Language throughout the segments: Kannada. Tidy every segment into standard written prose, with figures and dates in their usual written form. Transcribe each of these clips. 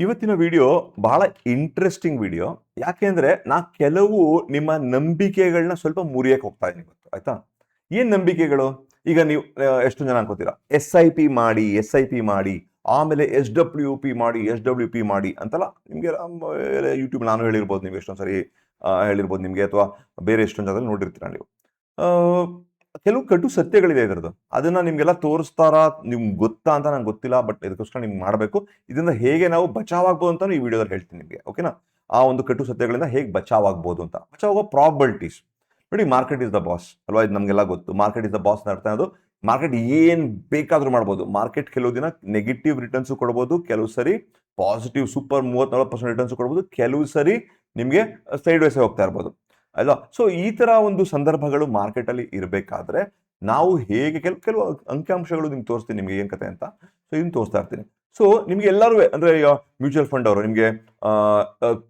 ಇವತ್ತಿನ ವಿಡಿಯೋ ಬಹಳ ಇಂಟ್ರೆಸ್ಟಿಂಗ್ ವಿಡಿಯೋ. ಯಾಕೆಂದ್ರೆ ನಾ ಕೆಲವು ನಿಮ್ಮ ನಂಬಿಕೆಗಳನ್ನ ಸ್ವಲ್ಪ ಮುರಿಯಕ್ಕೆ ಹೋಗ್ತಾ ಇದ್ದೀನಿ ಇವತ್ತು. ಆಯ್ತಾ? ಏನ್ ನಂಬಿಕೆಗಳು? ಈಗ ನೀವು ಎಷ್ಟು ಜನ ಅನ್ಕೋತೀರಾ SIP ಮಾಡಿ, SIP ಮಾಡಿ, ಆಮೇಲೆ SWP ಮಾಡಿ, SWP ಮಾಡಿ ಅಂತೆಲ್ಲ ನಿಮ್ಗೆ ಯೂಟ್ಯೂಬ್ ನಾನು ಹೇಳಿರ್ಬೋದು, ನೀವು ಎಷ್ಟೊಂದು ಸರಿ ಹೇಳಿರ್ಬೋದು ನಿಮ್ಗೆ, ಅಥವಾ ಬೇರೆ ಎಷ್ಟೊಂದು ಜಾಗದಲ್ಲಿ ನೋಡಿರ್ತೀರಾ ನೀವು. ಕೆಲವು ಕಟು ಸತ್ಯಗಳಿದೆ ಇದರದ್ದು. ಅದನ್ನ ನಿಮ್ಗೆಲ್ಲ ತೋರಿಸ್ತಾರಾ, ನಿಮ್ಗೆ ಗೊತ್ತಾ ಅಂತ ನಂಗೆ ಗೊತ್ತಿಲ್ಲ. ಬಟ್ ಇದಕ್ಕೋಸ್ಕರ ನಿಮ್ಗೆ ಮಾಡಬೇಕು. ಇದರಿಂದ ಹೇಗೆ ನಾವು ಬಚಾವಾಗ್ಬೋದು ಅಂತ ಈ ವಿಡಿಯೋದಲ್ಲಿ ಹೇಳ್ತೀನಿ ನಿಮಗೆ. ಓಕೆನಾ? ಆ ಒಂದು ಕಟು ಸತ್ಯಗಳಿಂದ ಹೇಗೆ ಬಚಾವಾಗ್ಬೋದು ಅಂತ. ಬಚಾವಾಗೋ ಪ್ರಾಬಬಿಲಿಟೀಸ್ ನೋಡಿ. ಮಾರ್ಕೆಟ್ ಇಸ್ ದ ಬಾಸ್ ಅಲ್ವಾ? ಇದು ನಮಗೆಲ್ಲ ಗೊತ್ತು. ಮಾರ್ಕೆಟ್ ಇಸ್ ದ ಬಾಸ್ ಅರ್ಥ ಅದು. ಮಾರ್ಕೆಟ್ ಏನ್ ಬೇಕಾದ್ರೂ ಮಾಡ್ಬೋದು. ಮಾರ್ಕೆಟ್ ಕೆಲವು ದಿನ ನೆಗೆಟಿವ್ ರಿಟರ್ನ್ಸ್ ಕೊಡ್ಬೋದು, ಕೆಲವು ಸರಿ ಪಾಸಿಟಿವ್ ಸೂಪರ್ 30-40% ರಿಟರ್ನ್ಸ್ ಕೊಡ್ಬೋದು, ಕೆಲವು ಸರಿ ನಿಮಗೆ ಸೈಡ್ ವೈಸ್ ಹೋಗ್ತಾ ಇರ್ಬೋದು ಅಲ್ವಾ? ಸೊ ಈ ತರ ಒಂದು ಸಂದರ್ಭಗಳು ಮಾರ್ಕೆಟ್ ಅಲ್ಲಿ ಇರಬೇಕಾದ್ರೆ ನಾವು ಹೇಗೆ ಕೆಲವು ಅಂಕಿಅಂಶಗಳು ನಿಮ್ಗೆ ತೋರಿಸ್ತೀನಿ, ನಿಮ್ಗೆ ಏನ್ ಕತೆ ಅಂತ. ಸೊ ಇದನ್ನ ತೋರಿಸ್ತಾ ಇರ್ತೀನಿ. ಸೊ ನಿಮ್ಗೆ ಎಲ್ಲರೂ ಅಂದ್ರೆ ಮ್ಯೂಚುವಲ್ ಫಂಡ್ ಅವರು ನಿಮ್ಗೆ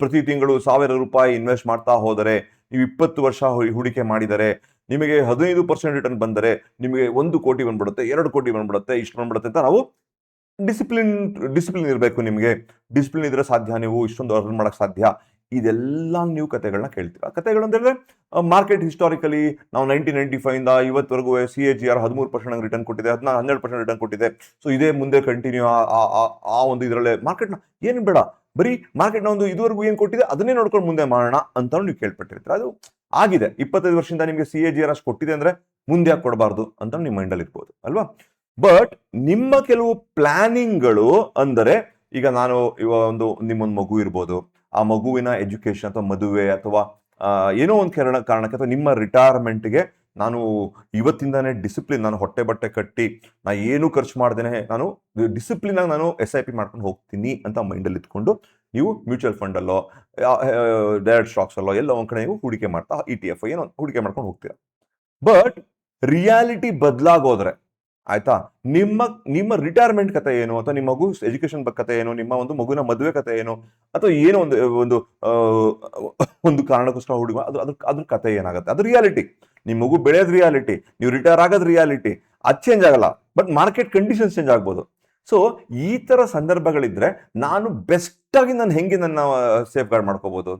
ಪ್ರತಿ ತಿಂಗಳು ₹1000 ಇನ್ವೆಸ್ಟ್ ಮಾಡ್ತಾ ಹೋದರೆ, ನೀವು 20 ವರ್ಷ ಹೂಡಿಕೆ ಮಾಡಿದರೆ ನಿಮಗೆ 15% ರಿಟರ್ನ್ ಬಂದರೆ ನಿಮಗೆ 1 ಕೋಟಿ ಬಂದ್ಬಿಡುತ್ತೆ, 2 ಕೋಟಿ ಬಂದ್ಬಿಡುತ್ತೆ, ಇಷ್ಟು ಬಂದ್ಬಿಡುತ್ತೆ ಅಂತ ನಾವು ಡಿಸಿಪ್ಲಿನ್ ಇರಬೇಕು. ನಿಮಗೆ ಡಿಸಿಪ್ಲಿನ್ ಇದ್ರೆ ಸಾಧ್ಯ ನೀವು ಇಷ್ಟೊಂದು ಅರ್ನ್ ಮಾಡಕ್ ಸಾಧ್ಯ. ಇದೆಲ್ಲ ನೀವು ಕತೆಗಳನ್ನ ಕೇಳ್ತೀರಾ. ಕತೆಗಳು ಅಂತಂದ್ರೆ ಮಾರ್ಕೆಟ್ ಹಿಸ್ಟಾರಿಕಲಿ ನಾವು 1995 ಇಂದ ಇವತ್ತವರೆಗೂ CAGR 13% ರಿಟರ್ನ್ ಕೊಟ್ಟಿದೆ, 12% ರಿಟರ್ನ್ ಕೊಟ್ಟಿದೆ. ಸೊ ಇದೇ ಮುಂದೆ ಕಂಟಿನ್ಯೂ ಆ ಒಂದು ಇದರಲ್ಲೇ ಮಾರ್ಕೆಟ್ನ ಏನು ಬೇಡ, ಬರೀ ಮಾರ್ಕೆಟ್ನ ಒಂದು ಇದುವರೆಗೂ ಏನ್ ಕೊಟ್ಟಿದೆ ಅದನ್ನೇ ನೋಡ್ಕೊಂಡು ಮುಂದೆ ಮಾಡೋಣ ಅಂತ ನೀವು ಕೇಳ್ಪಟ್ಟಿರ್ತೀರ. ಅದು ಆಗಿದೆ. 25 ವರ್ಷದಿಂದ ನಿಮಗೆ CAGR ಅಷ್ಟು ಕೊಟ್ಟಿದೆ ಅಂದ್ರೆ ಮುಂದೆ ಯಾಕೆ ಕೊಡಬಾರ್ದು ಅಂತ ನಿಮ್ಮ ಮೈಂಡಲ್ಲಿ ಇರ್ಬೋದು ಅಲ್ವಾ? ಬಟ್ ನಿಮ್ಮ ಕೆಲವು ಪ್ಲಾನಿಂಗ್ಗಳು ಅಂದರೆ, ಈಗ ನಾನು ನಿಮ್ಮೊಂದು ಮಗು ಇರ್ಬೋದು, ಆ ಮಗುವಿನ ಎಜುಕೇಶನ್ ಅಥವಾ ಮದುವೆ ಅಥವಾ ಏನೋ ಒಂದು ಕಾರಣಕ್ಕೆ ಅಥವಾ ನಿಮ್ಮ ರಿಟೈರ್ಮೆಂಟ್ಗೆ ನಾನು ಇವತ್ತಿಂದಾನೇ ಡಿಸಿಪ್ಲಿನ್, ನಾನು ಹೊಟ್ಟೆ ಬಟ್ಟೆ ಕಟ್ಟಿ ನಾ ಏನು ಖರ್ಚು ಮಾಡ್ದೇನೆ ನಾನು ಡಿಸಿಪ್ಲಿನ್ ಆಗಿ ನಾನು SIP ಮಾಡ್ಕೊಂಡು ಹೋಗ್ತೀನಿ ಅಂತ ಮೈಂಡಲ್ಲಿ ಇಟ್ಕೊಂಡು ನೀವು ಮ್ಯೂಚುವಲ್ ಫಂಡ್ ಅಲ್ಲೋ ಡೈರೆಕ್ಟ್ ಸ್ಟಾಕ್ಸ್ ಅಲ್ಲೋ ಎಲ್ಲ ಒಂದ್ ಕಡೆ ನೀವು ಹೂಡಿಕೆ ಮಾಡ್ತಾ ETF ಏನೋ ಹೂಡಿಕೆ ಮಾಡ್ಕೊಂಡು ಹೋಗ್ತೀರಾ. ಬಟ್ ರಿಯಾಲಿಟಿ ಬದಲಾಗೋದ್ರೆ ಆಯ್ತಾ, ನಿಮ್ಮ ರಿಟೈರ್ಮೆಂಟ್ ಕತೆ ಏನು, ಅಥವಾ ನಿಮ್ಮ ಮಗು ಎಜುಕೇಶನ್ ಕತೆ ಏನು, ನಿಮ್ಮ ಒಂದು ಮಗುವಿನ ಮದುವೆ ಕತೆ ಏನು, ಅಥವಾ ಏನೋ ಒಂದು ಕಾರಣಕ್ಕೋಸ್ಕರ ಹುಡುಗ ಅದ್ರ ಕತೆ ಏನಾಗುತ್ತೆ, ಅದು ರಿಯಾಲಿಟಿ. ನಿಮ್ಮ ಮಗು ಬೆಳೆಯೋದ್ ರಿಯಾಲಿಟಿ, ನೀವು ರಿಟೈರ್ ಆಗೋದ್ ರಿಯಾಲಿಟಿ. ಅದು ಚೇಂಜ್ ಆಗಲ್ಲ, ಬಟ್ ಮಾರ್ಕೆಟ್ ಕಂಡೀಷನ್ಸ್ ಚೇಂಜ್ ಆಗ್ಬೋದು. ಸೊ ಈ ತರ ಸಂದರ್ಭಗಳಿದ್ರೆ ನಾನು ಬೆಸ್ಟ್ ಆಗಿ ನಾನು ಹೆಂಗೆ ನನ್ನ ಸೇಫ್ ಗಾರ್ಡ್ ಮಾಡ್ಕೋಬಹುದು,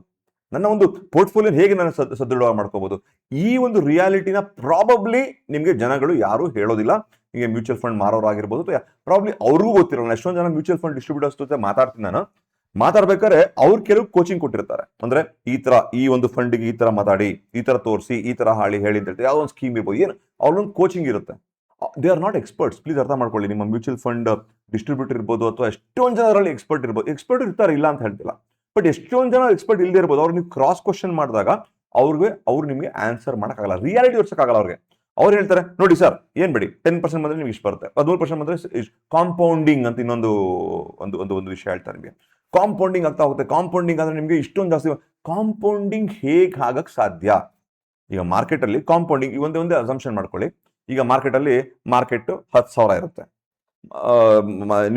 ನನ್ನ ಒಂದು ಪೋರ್ಟ್ಫೋಲಿಯೋ ಹೇಗೆ ನಾನು ಸದೃಢವಾಗಿ ಮಾಡ್ಕೋಬಹುದು, ಈ ಒಂದು ರಿಯಾಲಿಟಿನ ಪ್ರಾಬಬ್ಲಿ ನಿಮ್ಗೆ ಜನಗಳು ಯಾರು ಹೇಳೋದಿಲ್ಲ. ನಿಮಗೆ ಮ್ಯೂಚುವಲ್ ಫಂಡ್ ಮಾರೋರಾಗಿರ್ಬೋದು, ಪ್ರಾಬ್ಲಿ ಅವ್ರಿಗೂ ಗೊತ್ತಿರಲ್ಲ. ಎಷ್ಟೊಂದು ಜನ ಮ್ಯೂಚುವಲ್ ಫಂಡ್ ಡಿಸ್ಟ್ರಿಬ್ಯೂಟರ್ಸ್ ಜೊತೆ ಮಾತಾಡ್ತೀನಿ ನಾನು. ಮಾತಾಡ್ಬೇಕಾದ್ರೆ ಅವ್ರು ಕೆಲವು ಕೋಚಿಂಗ್ ಕೊಟ್ಟಿರ್ತಾರೆ. ಅಂದ್ರೆ ಈ ತರ ಈ ಒಂದು ಫಂಡ್ಗೆ ಈ ತರ ಮಾತಾಡಿ, ಈ ತರ ತೋರಿಸಿ, ಈ ತರ ಹೇಳಿ ಅಂತ ಹೇಳ್ತಾರೆ. ಯಾವ್ದೊಂದು ಸ್ಕೀಮ್ ಇರ್ಬೋದು, ಏನು ಅವ್ರೊಂದು ಕೋಚಿಂಗ್ ಇರುತ್ತೆ. They are not experts. Please ಅರ್ಥ ಮಾಡ್ಕೊಳ್ಳಿ. ನಿಮ್ಮ ಮ್ಯೂಚುವಲ್ ಫಂಡ್ ಡಿಸ್ಟ್ರಿಬ್ಯೂಟರ್ ಇರ್ಬೋದು, ಅಥವಾ ಎಷ್ಟೊಂದು ಜನರಲ್ಲಿ ಎಕ್ಸ್ಪರ್ಟ್ ಇರ್ಬೋದು. ಎಕ್ಸ್ಪರ್ಟ್ ಇರ್ತಾರೆ, ಇಲ್ಲ ಅಂತ ಹೇಳ್ತಿಲ್ಲ. ಬಟ್ ಎಷ್ಟೊಂದು ಜನ ಎಕ್ಸ್ಪರ್ಟ್ ಇಲ್ಲದೆ ಇರ್ಬೋದು. ಅವ್ರು ನೀವು ಕ್ರಾಸ್ ಕ್ವಶನ್ ಮಾಡಿದಾಗ ಅವ್ರು ನಿಮಗೆ ಆನ್ಸರ್ ಮಾಡೋಕ್ಕಾಗಲ್ಲ, ರಿಯಾಲಿಟಿ ತೋರ್ಸಕ್ಕಾಗಲ್ಲ ಅವ್ರಿಗೆ. ಅವ್ರು ಹೇಳ್ತಾರೆ, ನೋಡಿ ಸರ್ ಏನ್ ಬಿಡಿ 10% ಬಂದ್ರೆ ನಿಮ್ಗೆ ಇಷ್ಟು ಬರುತ್ತೆ, 13% ಬಂದ್ರೆ ಕಾಂಪೌಂಡಿಂಗ್ ಅಂತ ಇನ್ನೊಂದು ಒಂದು ವಿಷಯ ಹೇಳ್ತಾರೆ ನಿಮಗೆ. ಕಾಂಪೌಂಡಿಂಗ್ ಆಗ್ತಾ ಹೋಗುತ್ತೆ. ಕಾಂಪೌಂಡಿಂಗ್ ಅಂದ್ರೆ ನಿಮಗೆ ಇಷ್ಟೊಂದು ಜಾಸ್ತಿ. ಕಾಂಪೌಂಡಿಂಗ್ ಹೇಗೆ ಆಗಕ್ ಸಾಧ್ಯ? ಈಗ ಮಾರ್ಕೆಟ್ ಅಲ್ಲಿ ಕಾಂಪೌಂಡಿಂಗ್ ಒಂದೇ ಅಸಂಪ್ಷನ್ ಮಾಡ್ಕೊಳ್ಳಿ. ಈಗ ಮಾರ್ಕೆಟ್ 10,000 ಇರುತ್ತೆ,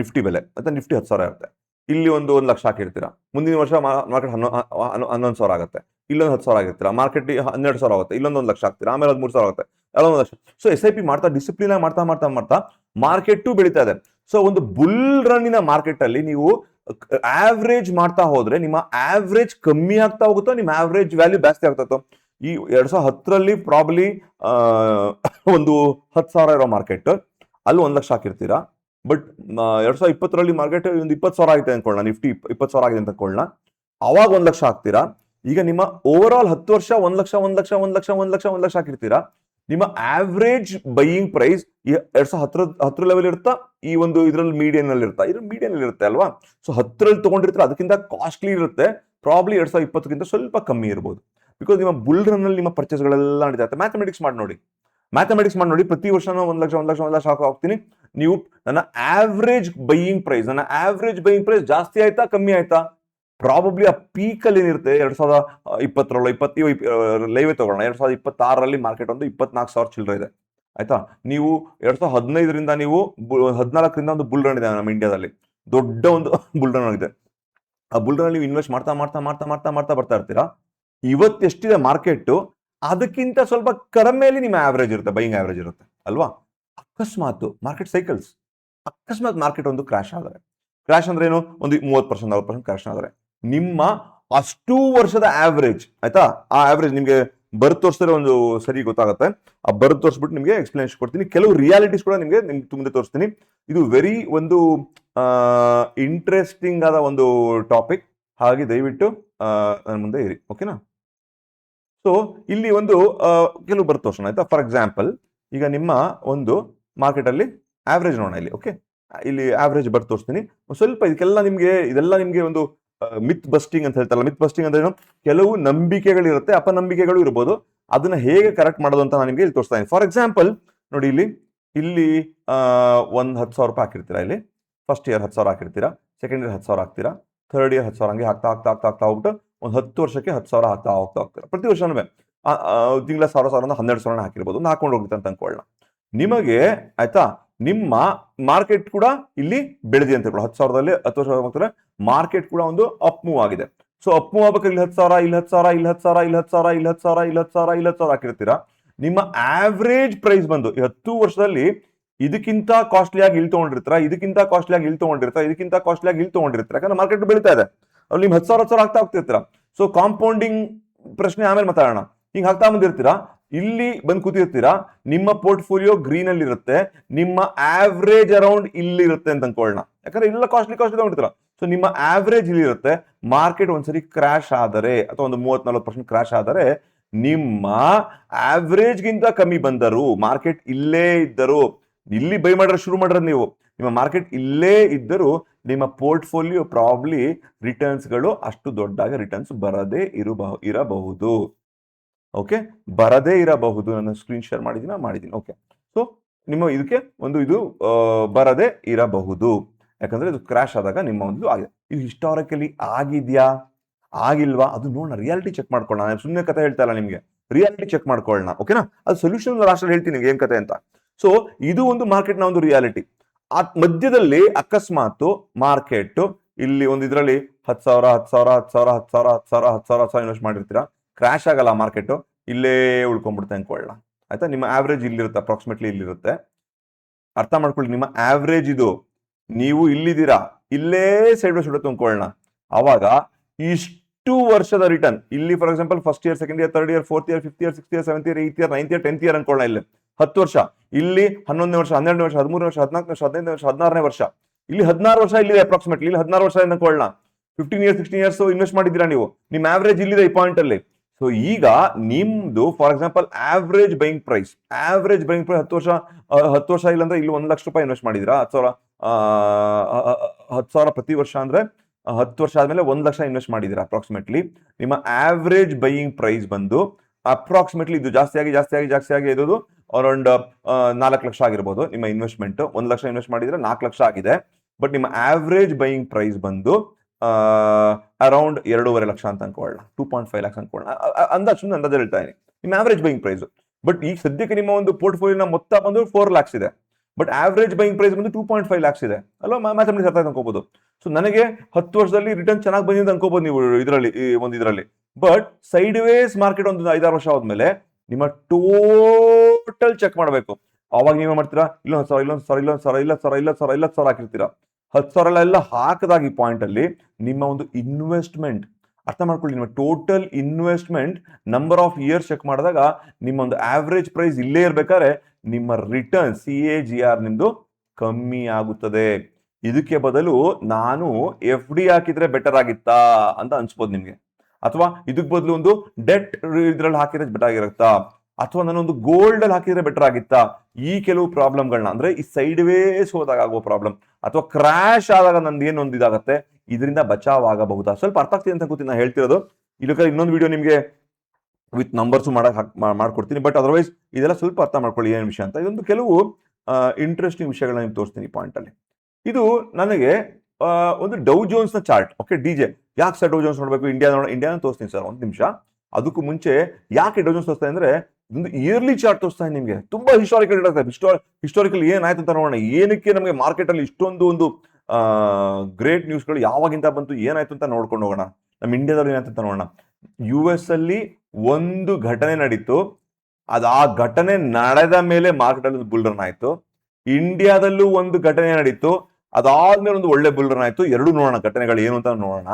ನಿಫ್ಟಿ ಬೆಲೆ ಮತ್ತೆ ನಿಫ್ಟಿ 10,000 ಇರುತ್ತೆ. ಇಲ್ಲಿ ಒಂದು ಲಕ್ಷ ಹಾಕಿರ್ತೀರಾ. ಮುಂದಿನ ವರ್ಷ ಮಾರ್ಕೆಟ್ 11,000 ಆಗುತ್ತೆ. ಇಲ್ಲೊಂದು 10,000 ಆಗಿರ್ತೀರಾ. ಮಾರ್ಕೆಟ್ 12,000 ಆಗುತ್ತೆ. ಇಲ್ಲೊಂದು 1 ಲಕ್ಷ ಆಗ್ತೀರಾ. ಆಮೇಲೆ 13,000 ಆಗುತ್ತೆ. ಎಲ್ಲ 1 ಲಕ್ಷ. ಸೊ SIP ಮಾಡ್ತಾ ಡಿಸಿಪ್ಲಿನ್ ಆಗಿ ಮಾಡ್ತಾ ಮಾರ್ಕೆಟ್ ಬೆಳೀತಾ ಇದೆ. ಸೊ ಒಂದು ಬುಲ್ ರನ್ನಿನ ಮಾರ್ಕೆಟ್ ಅಲ್ಲಿ ನೀವು ಆವ್ರೇಜ್ ಮಾಡ್ತಾ ಹೋದ್ರೆ ನಿಮ್ಮ ಆವ್ರೇಜ್ ಕಮ್ಮಿ ಆಗ್ತಾ ಹೋಗುತ್ತೋ, ನಿಮ್ಮ ಆವ್ರೇಜ್ ವ್ಯಾಲ್ಯೂ ಜಾಸ್ತಿ ಆಗ್ತದೋ. ಈ 2010ರಲ್ಲಿ ಪ್ರಾಬ್ಲಿ ಒಂದು 10,000 ಇರೋ ಮಾರ್ಕೆಟ್ ಅಲ್ಲಿ 1 ಲಕ್ಷ ಹಾಕಿರ್ತೀರಾ. ಬಟ್ 2020ರಲ್ಲಿ ಮಾರ್ಕೆಟ್ ಒಂದು 20,000 ಆಗಿದೆ ಅನ್ಕೊಳ್ಳೋಣ, ನಿಫ್ಟಿ 20,000 ಆಗಿದೆ ಅಂತ ಅನ್ಕೊಳ್ಳೋಣ. ಅವಾಗ 1 ಲಕ್ಷ ಹಾಕ್ತೀರಾ. ಈಗ ನಿಮ್ಮ ಓವರ್ ಆಲ್ 10 ವರ್ಷ 1 ಲಕ್ಷ ಹಾಕಿರ್ತೀರಾ. ನಿಮ್ಮ ಆವ್ರೇಜ್ ಬೈಯಿಂಗ್ ಪ್ರೈಸ್ 2010 ಲೆವೆಲ್ ಇರುತ್ತಾ, ಈ ಒಂದು ಇದ್ರಲ್ಲಿ ಮೀಡಿಯನ್ ಅಲ್ಲಿ ಇರುತ್ತೆ ಅಲ್ವಾ? ಸೊ 10ರಲ್ಲಿ ತಗೊಂಡಿರ್ತೀರ, ಅದಕ್ಕಿಂತ ಕಾಸ್ಟ್ಲಿ ಇರುತ್ತೆ. ಪ್ರಾಬ್ಲಿ 2020ಕ್ಕಿಂತ ಸ್ವಲ್ಪ ಕಮ್ಮಿ ಇರ್ಬೋದು. ಬಿಕಾಸ್ ನಿಮ್ಮ ಬುಲ್ ರನ್ ಅಲ್ಲಿ ನಿಮ್ಮ ಪರ್ಚೇಸ್ಗಳೆಲ್ಲ ನಡೀತಾ. ಮ್ಯಾಥಮೆಟಿಕ್ಸ್ ಮಾಡಿ ನೋಡಿ. ಪ್ರತಿ ವರ್ಷ 1 ಲಕ್ಷ ಹೋಗ್ತೀನಿ. ನೀವು ನನ್ನ ಆವ್ರೇಜ್ ಬೈಯಿಂಗ್ ಪ್ರೈಸ್ ಜಾಸ್ತಿ ಆಯ್ತಾ ಕಮ್ಮಿ ಆಯ್ತಾ? ಪ್ರಾಬಬ್ಲಿ ಆ ಪೀಕ್ ಅಲ್ಲಿ ಏನಿರುತ್ತೆ 2020 ಲೈವ್ ತಗೊಳ್ಳೋಣ. 2026ರಲ್ಲಿ ಮಾರ್ಕೆಟ್ ಒಂದು 24,000 ಚಿಲ್ಲರೆ ಇದೆ. ಆಯ್ತಾ? ನೀವು 2015ರಿಂದ ನೀವು 14ರಿಂದ ಒಂದು ಬುಲ್ ರನ್ ಇದೆ ನಮ್ಮ ಇಂಡಿಯಾದಲ್ಲಿ. ದೊಡ್ಡ ಒಂದು ಬುಲ್ ರನ್ ಆಗಿದೆ. ಆ ಬುಲ್ ರನ್ ನೀವು ಇನ್ವೆಸ್ಟ್ ಮಾಡ್ತಾ ಬರ್ತಾ ಇರ್ತೀರಾ. ಇವತ್ತು ಎಷ್ಟಿದೆ ಮಾರ್ಕೆಟ್, ಅದಕ್ಕಿಂತ ಸ್ವಲ್ಪ ಕಡಿಮೆಯಲ್ಲಿ ನಿಮ್ಮ ಆವರೇಜ್ ಇರುತ್ತೆ, ಬೈಯಿಂಗ್ ಆವರೇಜ್ ಇರುತ್ತೆ ಅಲ್ವಾ? ಅಕಸ್ಮಾತ್ ಮಾರ್ಕೆಟ್ ಒಂದು ಕ್ರಾಶ್ ಆದರೆ, ಕ್ರಾಶ್ ಅಂದ್ರೆ ಏನು, ಒಂದು 30% 40% ಕ್ರಾಶ್ ಆದ್ರೆ ನಿಮ್ಮ ಅಷ್ಟು ವರ್ಷದ ಆವರೇಜ್ ಆಯ್ತಾ, ಆ ಆವರೇಜ್ ನಿಮ್ಗೆ ಬರ್ತ್ ತೋರಿಸಿದ್ರೆ ಒಂದು ಸರಿ ಗೊತ್ತಾಗುತ್ತೆ. ಆ ಬರ್ತ್ ತೋರಿಸ್ಬಿಟ್ಟು ನಿಮಗೆ ಎಕ್ಸ್ಪ್ಲನೇಷನ್ ಕೊಡ್ತೀನಿ, ಕೆಲವು ರಿಯಾಲಿಟೀಸ್ ಕೂಡ ನಿಮ್ಗೆ ಮುಂದೆ ತೋರಿಸ್ತೀನಿ. ಇದು ವೆರಿ ಒಂದು ಇಂಟ್ರೆಸ್ಟಿಂಗ್ ಆದ ಒಂದು ಟಾಪಿಕ್, ಹಾಗೆ ದಯವಿಟ್ಟು ನನ್ನ ಮುಂದೆ ಇರಿ, ಓಕೆನಾ. ಸೊ ಇಲ್ಲಿ ಒಂದು ಕೆಲವು ಬರ್ತ್ ತೋರಿಸೋಣ ಆಯ್ತಾ. ಫಾರ್ ಎಕ್ಸಾಂಪಲ್ ಈಗ ನಿಮ್ಮ ಒಂದು ಮಾರ್ಕೆಟ್ ಅಲ್ಲಿ ಆವರೇಜ್ ನೋಡೋಣ ಇಲ್ಲಿ, ಓಕೆ. ಇಲ್ಲಿ ಆವರೇಜ್ ಬರ್ತ್ ತೋರಿಸ್ತೀನಿ ಸ್ವಲ್ಪ. ಇದೆಲ್ಲ ನಿಮ್ಗೆ ಒಂದು ಮಿತ್ ಬಸ್ಟಿಂಗ್ ಅಂತ ಹೇಳ್ತಾರಲ್ಲ. ಮಿತ್ ಬಸ್ಟಿಂಗ್ ಅಂದ್ರೆ ಏನು, ಕೆಲವು ನಂಬಿಕೆಗಳಿರುತ್ತೆ, ಅಪನಂಬಿಕೆಗಳು ಇರ್ಬೋದು, ಅದನ್ನ ಹೇಗೆ ಕರೆಕ್ಟ್ ಮಾಡೋದು ಅಂತ ನಾನು ನಿಮ್ಗೆ ಇಲ್ಲಿ ತೋರಿಸ್ತಾ ಇದ್ದೀನಿ. ಫಾರ್ ಎಕ್ಸಾಂಪಲ್ ನೋಡಿ, ಇಲ್ಲಿ ಒಂದು 10,000 ರೂಪಾಯಿ ಹಾಕಿರ್ತೀರಾ. ಇಲ್ಲಿ ಫಸ್ಟ್ ಇಯರ್ 10,000 ಹಾಕಿರ್ತೀರಾ, ಸೆಕೆಂಡ್ ಇಯರ್ 10,000 ಹಾಕ್ತೀರಾ, ಥರ್ಡ್ ಇಯರ್ 10,000, ಹಂಗೆ ಆಗ್ತಾ ಹೋಗ್ಬಿಟ್ಟು ಒಂದು 10 ವರ್ಷಕ್ಕೆ 10,000 ಹಾಕ್ತಾ ಹೋಗ್ತೀರಾ. ಪ್ರತಿ ವರ್ಷನೂ ತಿಂಗಳ 1,000 12,000 ಹಾಕಿರ್ಬೋದು, ಹಾಕೊಂಡು ಹೋಗುತ್ತೆ ಅಂತ ಅನ್ಕೊಳ್ಳೋಣ. ನಿಮಗೆ ಆಯ್ತಾ, ನಿಮ್ಮ ಮಾರ್ಕೆಟ್ ಕೂಡ ಇಲ್ಲಿ ಬೆಳೆದಿ ಅಂತ ಹೇಳ್ಕೊಳ್ಳಿ. 10,000ದಲ್ಲಿ 10 ವರ್ಷ ಹೋಗ್ತಾರೆ, ಮಾರ್ಕೆಟ್ ಕೂಡ ಒಂದು ಅಪ್ ಮೂವ್ ಆಗಿದೆ. ಸೊ ಅಪ್ ಮೂವ್ ಆಗ್ಬೇಕು, ಇಲ್ಲಿ 10,000, ಇಲ್ಲಿ 10,000, ಇಲ್ಲಿ 10,000, ಇಲ್ಲಿ 10,000, ಇಲ್ಲಿ 10,000, ಇಲ್ಲಿ 10,000, ಇಲ್ಲಿ 10,000 ಹಾಕಿರ್ತೀರಾ. ನಿಮ್ಮ ಆವರೇಜ್ ಪ್ರೈಸ್ ಬಂದು ಈ 10 ವರ್ಷದಲ್ಲಿ ಇದಕ್ಕಿಂತ ಕಾಸ್ಟ್ಲಿ ಆಗಿ ಇಲ್ಲಿ ತಗೊಂಡಿರ್ತೀರಾ, ಇದಕ್ಕಿಂತ ಕಾಸ್ಟ್ಲಿ ಆಗಿ ಇಲ್ಲಿ ತಗೊಂಡಿರ್ತೀರಾ, ಇದಕ್ಕಿಂತ ಕಾಸ್ಟ್ಲಿ ಆಗಿ ಇಲ್ಲಿ ತಗೊಂಡಿರ್ತೀರಾ. ಯಾಕಂದ್ರೆ ಮಾರ್ಕೆಟ್ ಬೆಳೀತಾ ಇದೆ, ಅಲ್ಲಿ ನಿಮ್ 10,000 ಆಗ್ತಾ ಹೋಗ್ತಿರ್ತೀರಾ. ಸೊ ಕಾಂಪೌಂಡಿಂಗ್ ಪ್ರಶ್ನೆ ಆಮೇಲೆ ಮಾತಾಡೋಣ. ಹಿಂಗ್ ಆಗ್ತಾ ಬಂದಿರ್ತೀರಾ, ಇಲ್ಲಿ ಬಂದು ಕೂತಿರ್ತೀರಾ, ನಿಮ್ಮ ಪೋರ್ಟ್ಫೋಲಿಯೋ ಗ್ರೀನ್ ಅಲ್ಲಿ ಇರುತ್ತೆ, ನಿಮ್ಮ ಆವರೇಜ್ ಅರೌಂಡ್ ಇಲ್ಲಿ ಇರುತ್ತೆ ಅಂತ ಅನ್ಕೊಳ್ಳೋಣ. ಯಾಕಂದ್ರೆ ಇಲ್ಲ ಕಾಸ್ಟ್ಲಿ ತಗೊಂಡಿರ್ತೀರಾ. ಸೊ ನಿಮ್ಮ ಆವರೇಜ್ ಇಲ್ಲಿ ಇರುತ್ತೆ. ಮಾರ್ಕೆಟ್ ಒಂದ್ಸರಿ ಕ್ರಾಶ್ ಆದರೆ ಅಥವಾ ಒಂದು 30-40% ಕ್ರಾಶ್ ಆದರೆ, ನಿಮ್ಮ ಆವರೇಜ್ ಗಿಂತ ಕಮ್ಮಿ ಬಂದರು, ಮಾರ್ಕೆಟ್ ಇಲ್ಲೇ ಇದ್ದರು, ಇಲ್ಲಿ ಬೈ ಮಾಡ್ರೆ ಶುರು ಮಾಡ್ರೆ ನೀವು, ನಿಮ್ಮ ಮಾರ್ಕೆಟ್ ಇಲ್ಲೇ ಇದ್ದರೂ ನಿಮ್ಮ ಪೋರ್ಟ್ಫೋಲಿಯೋ ಪ್ರಾಬ್ಲಿ ರಿಟರ್ನ್ಸ್ಗಳು ಅಷ್ಟು ದೊಡ್ಡಾಗಿ ರಿಟರ್ನ್ಸ್ ಬರದೇ ಇರಬಹುದು. ಓಕೆ, ಬರದೇ ಇರಬಹುದು. ನಾನು ಸ್ಕ್ರೀನ್ ಶೇರ್ ಮಾಡಿದ್ದೀನಿ. ಓಕೆ, ಸೊ ನಿಮ್ಮ ಇದಕ್ಕೆ ಒಂದು ಇದು ಬರದೇ ಇರಬಹುದು, ಯಾಕಂದ್ರೆ ಇದು ಕ್ರಾಶ್ ಆದಾಗ ನಿಮ್ಮ ಒಂದು ಆಗಿದೆ. ಇದು ಹಿಸ್ಟಾರಿಕಲಿ ಆಗಿದ್ಯಾ ಆಗಿಲ್ವಾ ಅದು ನೋಡೋಣ, ರಿಯಾಲಿಟಿ ಚೆಕ್ ಮಾಡ್ಕೊಳ್ಳೋಣ. ನಾನು ಸುಮ್ಮನೆ ಕತೆ ಹೇಳ್ತಾ ಇಲ್ಲ ನಿಮ್ಗೆ, ರಿಯಾಲಿಟಿ ಚೆಕ್ ಮಾಡ್ಕೊಳ್ಳೋಣ, ಓಕೆನಾ. ಅದು ಸೊಲ್ಯೂಷನ್ ಲಾಸ್ಟ್ ಹೇಳ್ತೀನಿ ಏನ್ ಕತೆ ಅಂತ. ಸೊ ಇದು ಒಂದು ಮಾರ್ಕೆಟ್ ನ ಒಂದು ರಿಯಾಲಿಟಿ. ಆ ಮಧ್ಯದಲ್ಲಿ ಅಕಸ್ಮಾತ್ ಮಾರ್ಕೆಟ್ ಇಲ್ಲಿ ಒಂದು ಇದರಲ್ಲಿ 10,000 ಇನ್ವೆಸ್ಟ್ ಮಾಡಿರ್ತೀರಾ, ಕ್ರಾಶ್ ಆಗಲ್ಲ ಮಾರ್ಕೆಟ್, ಇಲ್ಲೇ ಉಳ್ಕೊಂಡ್ಬಿಡುತ್ತೆ ಅನ್ಕೊಳ್ಳೋಣ ಆಯ್ತಾ. ನಿಮ್ಮ ಆವರೇಜ್ ಇಲ್ಲಿರುತ್ತೆ, ಅಪ್ರಾಕ್ಸಿಮೇಟ್ಲಿ ಇಲ್ಲಿರುತ್ತೆ. ಅರ್ಥ ಮಾಡ್ಕೊಳ್ಳಿ, ನಿಮ್ಮ ಆವರೇಜ್ ಇದು, ನೀವು ಇಲ್ಲಿದ್ದೀರಾ, ಇಲ್ಲೇ ಸೈಡ್ ಬೈ ಸೈಡ್ ಅನ್ಕೊಳ್ಳೋಣ. ಅವಾಗ ಇಷ್ಟು ವರ್ಷದ ರಿಟರ್ನ್ ಇಲ್ಲಿ for example first year, second year, third year, fourth year, fifth year, sixth year, seventh year, 8th year, 9th year, 10th year ಅನ್ಕೊಳ್ಳೋಣ. ಇಲ್ಲಿ 10 ವರ್ಷ, ಇಲ್ಲಿ 11ನೇ ವರ್ಷ, 12ನೇ ವರ್ಷ, 13ನೇ ವರ್ಷ, 14ನೇ ವರ್ಷ, 15ನೇ ವರ್ಷ, 16ನೇ ವರ್ಷ, ಇಲ್ಲಿ 16 ವರ್ಷ ಇಲ್ಲಿದೆ ಅಪ್ರಾಕ್ಸಿಮೇಟ್ಲಿ, ಇಲ್ಲಿ 16 ವರ್ಷ ಅನ್ಕೊಳ್ಳೋಣ. 15 ಇಯರ್ಸ್ 16 ಇಯರ್ಸ್ ಇನ್ವೆಸ್ಟ್ ಮಾಡಿದ್ದೀರಾ ನೀವು, ನಿಮ್ಮ ಆವರೇಜ್ ಇಲ್ಲಿದೆ ಈ ಪಾಯಿಂಟ್ ಅಲ್ಲಿ. ಸೊ ಈಗ ನಿಮ್ದು for example average buying price 10 ವರ್ಷ ಇಲ್ಲಾಂದ್ರೆ ಇಲ್ಲಿ 1 ಲಕ್ಷ ರೂಪಾಯಿ ಇನ್ವೆಸ್ಟ್ ಮಾಡಿದಿರಾ, 10,000 ಪ್ರತಿ ವರ್ಷ ಅಂದ್ರೆ 10 ವರ್ಷ ಆದ್ಮೇಲೆ 1 ಲಕ್ಷ ಇನ್ವೆಸ್ಟ್ ಮಾಡಿದಿರಾ ಅಪ್ರಾಕ್ಸಿಮೇಟ್ಲಿ. ನಿಮ್ಮ ಆವರೇಜ್ ಬೈಯಿಂಗ್ ಪ್ರೈಸ್ ಬಂದು ಅಪ್ರಾಕ್ಸಿಮೇಟ್ಲಿ ಇದು ಜಾಸ್ತಿ ಆಗಿ ಇರೋದು ಅರೌಂಡ್ 4 ಲಕ್ಷ ಆಗಿರ್ಬೋದು. ನಿಮ್ಮ ಇನ್ವೆಸ್ಟ್ಮೆಂಟ್ 1 ಲಕ್ಷ ಇನ್ವೆಸ್ಟ್ ಮಾಡಿದ್ರೆ 4 ಲಕ್ಷ ಆಗಿದೆ. ಬಟ್ ನಿಮ್ಮ ಆವರೇಜ್ ಬೈಯಿಂಗ್ ಪ್ರೈಸ್ ಬಂದು ಅರೌಂಡ್ 2.5 ಲಕ್ಷ ಅಂತ ಅನ್ಕೊಳ್ಳೋಣ, 2.5 lakhs ಅನ್ಕೊಳ್ಳೋಣ, ಅಂದಾಜು ಹೇಳ್ತಾ ಇದೀನಿ ನಿಮ್ಮ ಆವರೇಜ್ ಬೈಯಿಂಗ್ ಪ್ರೈಸ್. ಬಟ್ ಈಗ ಸದ್ಯಕ್ಕೆ ನಿಮ್ಮ ಒಂದು ಪೋರ್ಟ್ಫೋಲಿಯೋನ ಮೊತ್ತ ಬಂದು 4 lakhs ಇದೆ, ಬಟ್ ಆವರೇಜ್ ಬೈಯಿಂಗ್ ಪ್ರೈಸ್ ಬಂದು 2.5 lakhs ಇದೆ ಅಲ್ವಾ. ಮ್ಯಾಥಮೆಟಿಕ್ಸ್ ಅರ್ಥ ಅನ್ಕೋಬಹುದು. ಸೊ ನನಗೆ 10 ವರ್ಷದಲ್ಲಿ ರಿಟರ್ನ್ ಚೆನ್ನಾಗಿ ಬಂದಿದೆ ಅನ್ಕೋಬಹುದು ನೀವು ಇದರಲ್ಲಿ. ಬಟ್ ಸೈಡ್ ವೇಸ್ ಮಾರ್ಕೆಟ್ ಒಂದು 5-6 ವರ್ಷ ಆದ್ಮೇಲೆ ನಿಮ್ಮ ಟೋಟಲ್ ಚೆಕ್ ಮಾಡಬೇಕು. ಅವಾಗ ನೀವ್ ಮಾಡ್ತೀರಾ, ಇಲ್ಲೊಂದ್ ಸಾವಿರ ಹಾಕಿರ್ತೀರಾ. 10,000 ಎಲ್ಲ ಹಾಕದಾಗ ಈ ಪಾಯಿಂಟ್ ಅಲ್ಲಿ ನಿಮ್ಮ ಒಂದು ಇನ್ವೆಸ್ಟ್ಮೆಂಟ್ ಅರ್ಥ ಮಾಡ್ಕೊಳ್ಳಿ, ನಿಮ್ಮ total investment number of years check ಮಾಡಿದಾಗ ನಿಮ್ಮ ಒಂದು ಆವರೇಜ್ ಪ್ರೈಸ್ ಇಲ್ಲೇ ಇರ್ಬೇಕಾದ್ರೆ ನಿಮ್ಮ ರಿಟರ್ನ್ CAGR ನಿಮ್ದು ಕಮ್ಮಿ ಆಗುತ್ತದೆ. ಇದಕ್ಕೆ ಬದಲು ನಾನು FD ಹಾಕಿದ್ರೆ ಬೆಟರ್ ಆಗಿತ್ತಾ ಅಂತ ಅನ್ಸ್ಬೋದು ನಿಮ್ಗೆ, ಅಥವಾ ಇದಕ್ ಬದಲು ಒಂದು ಡೆಟ್ ಇದ್ರಲ್ಲಿ ಹಾಕಿದ್ರೆ ಬೆಟರ್ ಆಗಿರುತ್ತಾ, ಅಥವಾ ನಾನೊಂದು ಗೋಲ್ಡ್ ಅಲ್ಲಿ ಹಾಕಿದ್ರೆ ಬೆಟರ್ ಆಗಿತ್ತಾ. ಈ ಕೆಲವು ಪ್ರಾಬ್ಲಮ್ಗಳನ್ನ ಅಂದ್ರೆ ಈ ಸೈಡ್ ವೇಸ್ ಹೋದಾಗ ಆಗುವ ಪ್ರಾಬ್ಲಮ್ ಅಥವಾ ಕ್ರಾಶ್ ಆದಾಗ ನಂದು ಏನೊಂದು ಇದಾಗತ್ತೆ, ಇದರಿಂದ ಬಚಾವ್ ಆಗಬಹುದಾ. ಸ್ವಲ್ಪ ಅರ್ಥ ಆಗ್ತಿದೆ ಅಂತ ಕೂತಿ ನಾನು ಹೇಳ್ತಿರೋದು. ಇದಕ್ಕೆ ಇನ್ನೊಂದು ವಿಡಿಯೋ ನಿಮ್ಗೆ ವಿತ್ ನಂಬರ್ಸ್ ಮಾಡ್ಕೊಡ್ತೀನಿ. ಬಟ್ ಅದರ್ವೈಸ್ ಇದೆಲ್ಲ ಸ್ವಲ್ಪ ಅರ್ಥ ಮಾಡ್ಕೊಳ್ಳಿ ಏನ್ ವಿಷಯ ಅಂತ. ಇದೊಂದು ಕೆಲವು ಇಂಟ್ರೆಸ್ಟಿಂಗ್ ವಿಷಯಗಳನ್ನ ನಿಮ್ಗೆ ತೋರಿಸ್ತೀನಿ ಈ ಪಾಯಿಂಟ್ ಅಲ್ಲಿ. ಇದು ನನಗೆ ಒಂದು ಡೌ ಜೋನ್ಸ್ ನ ಚಾರ್ಟ್. ಓಕೆ, DJ ಯಾಕೆ ಸರ್ ಡೌ ಜೋನ್ಸ್ ನೋಡ್ಬೇಕು, ಇಂಡಿಯಾನ ತೋರಿಸ್ತೀನಿ ಸರ್ ಒಂದು ನಿಮಿಷ. ಅದಕ್ಕೂ ಮುಂಚೆ ಯಾಕೆ ಡೌ ಜೋನ್ಸ್ ತೋರಿಸ್ತಾ ಅಂದ್ರೆ ಇದೊಂದು ಇಯರ್ಲಿ ಚಾರ್ಟ್ ತೋರಿಸ್ತಾ ನಿಮ್ಗೆ, ತುಂಬಾ ಹಿಸ್ಟಾರಿಕಲ್ ಏನಾಯ್ತು ಅಂತ ನೋಡೋಣ. ಏನಕ್ಕೆ ನಮಗೆ ಮಾರ್ಕೆಟ್ ಅಲ್ಲಿ ಇಷ್ಟೊಂದು ಒಂದು ಗ್ರೇಟ್ ನ್ಯೂಸ್ಗಳು ಯಾವಾಗಿಂತ ಬಂತು, ಏನಾಯ್ತು ಅಂತ ನೋಡ್ಕೊಂಡು ಹೋಗೋಣ. ನಮ್ಮ ಇಂಡಿಯಾದಲ್ಲಿ ಏನಾಯ್ತು ಅಂತ ನೋಡೋಣ. US ಅಲ್ಲಿ ಒಂದು ಘಟನೆ ನಡೀತು, ಆ ಘಟನೆ ನಡೆದ ಮೇಲೆ ಮಾರ್ಕೆಟ್ ಅಲ್ಲಿ ಬುಲ್ ರನ್ ಆಯ್ತು. ಇಂಡಿಯಾದಲ್ಲೂ ಒಂದು ಘಟನೆ ನಡೀತು, ಅದಾದ್ಮೇಲೆ ಒಂದು ಒಳ್ಳೆ ಬುಲ್ ರನ್ ಆಯ್ತು. ಎರಡು ನೋಡೋಣ ಘಟನೆಗಳು ಏನು ಅಂತ ನೋಡೋಣ.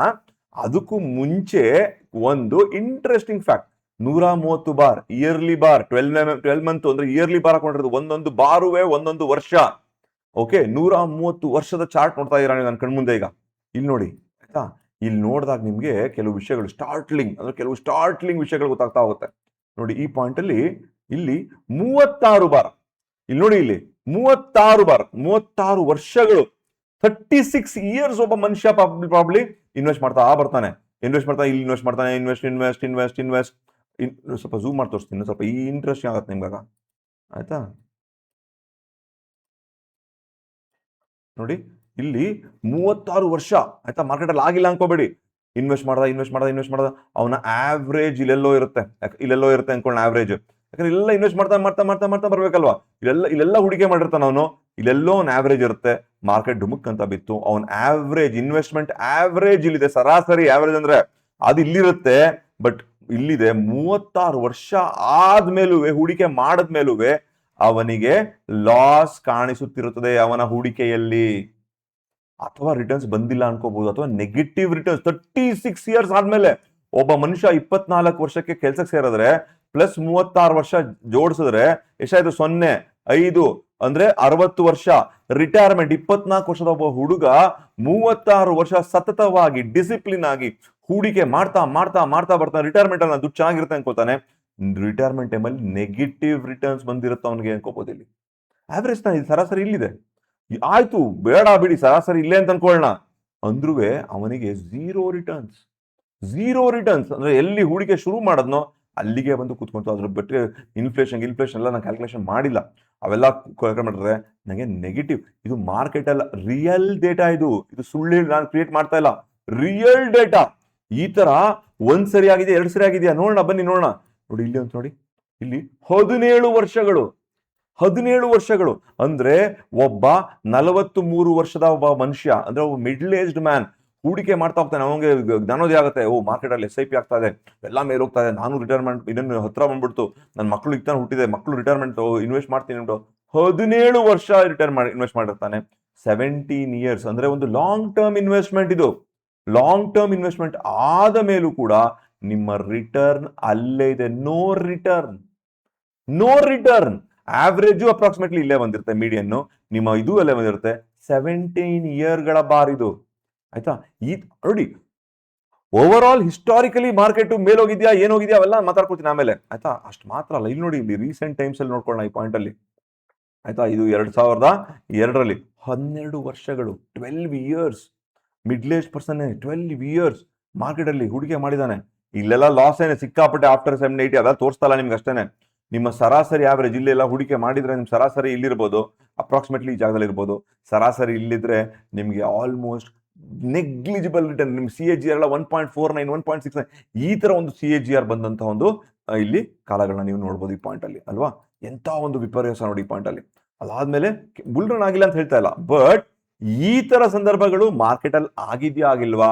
ಅದಕ್ಕೂ ಮುಂಚೆ ಒಂದು interesting fact, 130 bar yearly bar 12 month ಅಂದ್ರೆ ಇಯರ್ಲಿ ಬಾರ್ ಹಾಕೊಂಡಿರೋದು. ಒಂದೊಂದು ಬಾರುವೆ ಒಂದೊಂದು ವರ್ಷ. ಓಕೆ, 130 ವರ್ಷದ ಚಾರ್ಟ್ ನೋಡ್ತಾ ಇದೀರ ನನ್ನ ಕಣ್ಮುಂದೆ ಈಗ. ಇಲ್ಲಿ ನೋಡಿ ಆಯ್ತಾ, ಇಲ್ಲಿ ನೋಡಿದಾಗ ನಿಮ್ಗೆ ಕೆಲವು ವಿಷಯಗಳು ಕೆಲವು ಸ್ಟಾರ್ಟ್ಲಿಂಗ್ ವಿಷಯಗಳು ಗೊತ್ತಾಗ್ತಾ ಹೋಗುತ್ತೆ. ನೋಡಿ ಈ ಪಾಯಿಂಟ್ ಅಲ್ಲಿ ಇಲ್ಲಿ 36 ಬಾರ್, ಇಲ್ಲಿ ನೋಡಿ ಇಲ್ಲಿ 36 ಬಾರ್, 36 ವರ್ಷಗಳು, 36 ಇಯರ್ಸ್ ಒಬ್ಬ ಮನುಷ್ಯ ಪ್ರಾಬ್ಲಿ ಇನ್ವೆಸ್ಟ್ ಮಾಡ್ತಾ ಬರ್ತಾನೆ. ಇಲ್ಲಿ ಇನ್ವೆಸ್ಟ್ ಮಾಡ್ತಾನೆ, ಇನ್ವೆಸ್ಟ್. ಸ್ವಲ್ಪ ಝೂಮ್ ಮಾಡಿ ತೋರಿಸ್ತೀನಿ, ಸ್ವಲ್ಪ ಈ ಇಂಟ್ರೆಸ್ಟಿಂಗ್ ಆಗುತ್ತೆ ನಿಮ್ಗಾಗ. ಆಯ್ತಾ, ನೋಡಿ ಇಲ್ಲಿ 36 ವರ್ಷ ಆಯ್ತಾ, ಮಾರ್ಕೆಟ್ ಅಲ್ಲಿ ಆಗಿಲ್ಲ ಅನ್ಕೋಬೇಡಿ. ಇನ್ವೆಸ್ಟ್ ಮಾಡ್ದ ಅವನ ಆವ್ರೇಜ್ ಇಲ್ಲೆಲ್ಲೋ ಇರುತ್ತೆ ಅನ್ಕೊಳ್ಳೋಣ, ಆವ್ರೇಜ್. ಯಾಕಂದ್ರೆ ಇಲ್ಲೆಲ್ಲ ಇನ್ವೆಸ್ಟ್ ಮಾಡ್ತಾ ಬರ್ಬೇಕಲ್ವಾ. ಇಲ್ಲೆಲ್ಲ ಹೂಡಿಕೆ ಮಾಡಿರ್ತಾನ ಅವನು, ಇಲ್ಲೆಲ್ಲೋ ಒಂದು ಆವ್ರೇಜ್ ಇರುತ್ತೆ. ಮಾರ್ಕೆಟ್ ಡುಮುಕ್ ಅಂತ ಬಿತ್ತು, ಅವನ ಆವ್ರೇಜ್ ಇನ್ವೆಸ್ಟ್ಮೆಂಟ್ ಆವ್ರೇಜ್ ಇಲ್ಲಿದೆ, ಸರಾಸರಿ ಆವ್ರೇಜ್ ಅಂದ್ರೆ ಅದು ಇಲ್ಲಿರುತ್ತೆ. ಬಟ್ ಇಲ್ಲಿದೆ 36 ವರ್ಷ ಆದ್ಮೇಲೂ, ಹೂಡಿಕೆ ಮಾಡದ್ಮೇಲೂ ಅವನಿಗೆ ಲಾಸ್ ಕಾಣಿಸುತ್ತಿರುತ್ತದೆ ಅವನ ಹೂಡಿಕೆಯಲ್ಲಿ. ಅಥವಾ ರಿಟರ್ನ್ಸ್ ಬಂದಿಲ್ಲ ಅನ್ಕೋಬಹುದು, ಅಥವಾ ನೆಗೆಟಿವ್ ರಿಟರ್ನ್ಸ್ 36 ಇಯರ್ಸ್ ಆದ್ಮೇಲೆ. ಒಬ್ಬ ಮನುಷ್ಯ 24 ವರ್ಷಕ್ಕೆ ಕೆಲ್ಸಕ್ಕೆ ಸೇರಿದ್ರೆ ಪ್ಲಸ್ 36 ವರ್ಷ ಜೋಡಿಸಿದ್ರೆ ಎಷ್ಟಾಯ್ತು? 0, 5 ಅಂದ್ರೆ 60 ವರ್ಷ. ರಿಟೈರ್ಮೆಂಟ್ 24 ವರ್ಷದ ಒಬ್ಬ ಹುಡುಗ 36 ವರ್ಷ ಸತತವಾಗಿ ಡಿಸಿಪ್ಲಿನ್ ಆಗಿ ಹೂಡಿಕೆ ಮಾಡ್ತಾ ಬರ್ತಾನೆ. ರಿಟೈರ್ಮೆಂಟ್ ಅನ್ನ ದುಡ್ಡು ಚೆನ್ನಾಗಿರುತ್ತೆ ಅನ್ಕೋತಾನೆ. ರಿಟೈರ್ಮೆಂಟ್ ಟೈಮಲ್ಲಿ ನೆಗೆಟಿವ್ ರಿಟರ್ನ್ಸ್ ಬಂದಿರುತ್ತೆ ಅವನಿಗೆ ಅನ್ಕೋಬಹುದು. ಇಲ್ಲಿ ಆವ್ರೇಜ್ ಸರಾಸರಿ ಇಲ್ಲಿದೆ. ಆಯ್ತು, ಬೇಡ ಬಿಡಿ ಸರಾಸರಿ ಇಲ್ಲೇ ಅಂತ ಅನ್ಕೊಳ್ಳೋಣ ಅಂದ್ರೂ ಅವನಿಗೆ ಝೀರೋ ರಿಟರ್ನ್ಸ್ ಅಂದ್ರೆ ಎಲ್ಲಿ ಹೂಡಿಕೆ ಶುರು ಮಾಡದ್ನೋ ಅಲ್ಲಿಗೆ ಬಂದು ಕೂತ್ಕೊಂತು. ಅದ್ರ ಬಿಟ್ಟರೆ ಇನ್ಫ್ಲೇಷನ್ ಎಲ್ಲ ನಾನು ಕ್ಯಾಲ್ಕುಲೇಷನ್ ಮಾಡಿಲ್ಲ, ಅವೆಲ್ಲ ಮಾಡಿದ್ರೆ ನನಗೆ ನೆಗೆಟಿವ್. ಇದು ಮಾರ್ಕೆಟ್ ಅಲ್ಲ, ರಿಯಲ್ ಡೇಟಾ. ಇದು ಸುಳ್ಳು ನಾನು ಕ್ರಿಯೇಟ್ ಮಾಡ್ತಾ ಇಲ್ಲ, ರಿಯಲ್ ಡೇಟಾ. ಈ ತರ ಒಂದ್ ಸರಿ ಆಗಿದೆ, 2 ಸರಿ ಆಗಿದೆಯಾ ನೋಡೋಣ, ಬನ್ನಿ ನೋಡೋಣ. ನೋಡಿ ಇಲ್ಲಿ ಅಂತ ನೋಡಿ, ಇಲ್ಲಿ 17 ವರ್ಷಗಳು ಅಂದ್ರೆ ಒಬ್ಬ 43 ವರ್ಷದ ಒಬ್ಬ ಮನುಷ್ಯ ಅಂದ್ರೆ ಒಬ್ಬ ಮಿಡ್ಲ್ ಏಜ್ಡ್ ಮ್ಯಾನ್ ಹೂಡಿಕೆ ಮಾಡ್ತಾ ಹೋಗ್ತಾನೆ. ಅವನಿಗೆ ಜ್ಞಾನೋದಯ ಆಗುತ್ತೆ, ಮಾರ್ಕೆಟ್ ಅಲ್ಲಿ SIP ಆಗ್ತಾ ಇದೆ, ಎಲ್ಲ ಮೇಲೆ ಹೋಗ್ತಾ ಇದೆ, ನಾನು ರಿಟೈರ್ಮೆಂಟ್ ಇದನ್ನು ಹತ್ರ ಬಂದ್ಬಿಡ್ತು, ನನ್ನ ಮಕ್ಕಳು ಈಗ ಹುಟ್ಟಿದೆ, ಮಕ್ಕಳು ರಿಟೈರ್ಮೆಂಟ್ ಇನ್ವೆಸ್ಟ್ ಮಾಡ್ತೀನಿ ಅಂದ್ಬಿಟ್ಟು 17 ವರ್ಷ ಇನ್ವೆಸ್ಟ್ ಮಾಡಿರ್ತಾನೆ. 17 ಇಯರ್ಸ್ ಅಂದ್ರೆ ಒಂದು ಲಾಂಗ್ ಟರ್ಮ್ ಇನ್ವೆಸ್ಟ್ಮೆಂಟ್. ಇದು ಲಾಂಗ್ ಟರ್ಮ್ ಇನ್ವೆಸ್ಟ್ಮೆಂಟ್ ಆದ ಮೇಲೂ ಕೂಡ ನಿಮ್ಮ ರಿಟರ್ನ್ ಅಲ್ಲೇ ಇದೆ. No return. ಆವ್ರೇಜು ಅಪ್ರಾಕ್ಸಿಮೇಟ್ಲಿ ಇಲ್ಲೇ ಬಂದಿರುತ್ತೆ, ಮೀಡಿಯನ್ ನಿಮ್ಮ ಇದು ಅಲ್ಲೇ ಬಂದಿರುತ್ತೆ. 17 ಇಯರ್ಗಳ ಬಾರ್ ಇದು. ಆಯ್ತಾ, ಈ ನೋಡಿ ಓವರ್ ಆಲ್ ಹಿಸ್ಟಾರಿಕಲಿ ಮಾರ್ಕೆಟ್ ಮೇಲೋಗಿದ್ಯಾ ಏನೋಗಿದ್ಯಾ ಅವೆಲ್ಲ ಮಾತಾಡ್ಕೊತೀನಿ ಆಮೇಲೆ. ಆಯ್ತಾ, ಅಷ್ಟು ಮಾತ್ರ ಅಲ್ಲ, ಇಲ್ಲಿ ನೋಡಿ, ಇಲ್ಲಿ ರೀಸೆಂಟ್ ಟೈಮ್ಸ್ ಅಲ್ಲಿ ನೋಡ್ಕೊಳ್ಳೋಣ ಈ ಪಾಯಿಂಟ್ ಅಲ್ಲಿ. ಆಯ್ತಾ, ಇದು 2002ರಲ್ಲಿ 12 ವರ್ಷಗಳು, 12 years. Middle age person 12 years market ಅಲ್ಲಿ ಹೂಡಿಕೆ ಮಾಡಿದಾನೆ. ಇಲ್ಲೆಲ್ಲ ಲಾಸ್ ಏನೇ ಸಿಕ್ಕಾಪಟ್ಟೆ ಆಫ್ಟರ್ 780 ಅವೆಲ್ಲ ತೋರಿಸ್ತಲ್ಲ ನಿಮ್ಗೆ ಅಷ್ಟೇನೆ. ನಿಮ್ಮ ಸರಾಸರಿ ಆವರೇಜ್ ಇಲ್ಲೆಲ್ಲ ಹೂಡಿಕೆ ಮಾಡಿದ್ರೆ ನಿಮ್ ಸರಾಸರಿ ಇಲ್ಲಿರ್ಬೋದು, ಅಪ್ರಾಕ್ಸಿಮೇಟ್ಲಿ ಈ ಜಾಗದಲ್ಲಿ ಇರ್ಬೋದು. ಸರಾಸರಿ ಇಲ್ಲಿದ್ರೆ ನಿಮ್ಗೆ ಆಲ್ಮೋಸ್ಟ್ ನೆಗ್ಲಿಜಿಬಲ್ ರಿಟರ್ನ್. ನಿಮ್ CAGR ಎಲ್ಲ 1.49, 1.69 ಈ ತರ ಒಂದು CAGR ಬಂದಂತಹ ಒಂದು ಇಲ್ಲಿ ಕಾಲಗಳನ್ನ ನೀವು ನೋಡ್ಬೋದು ಈ ಪಾಯಿಂಟ್ ಅಲ್ಲಿ ಅಲ್ವಾ. ಎಂತ ಒಂದು ವಿಪರ್ಯಾಸ ನೋಡಿ ಈ ಪಾಯಿಂಟ್ ಅಲ್ಲಿ. ಅದಾದ್ಮೇಲೆ ಬುಲ್ ರನ್ ಆಗಿಲ್ಲ ಅಂತ ಹೇಳ್ತಾ ಇಲ್ಲ, ಬಟ್ ಈ ತರ ಸಂದರ್ಭಗಳು ಮಾರ್ಕೆಟ್ ಅಲ್ಲಿ ಆಗಿಲ್ವಾ?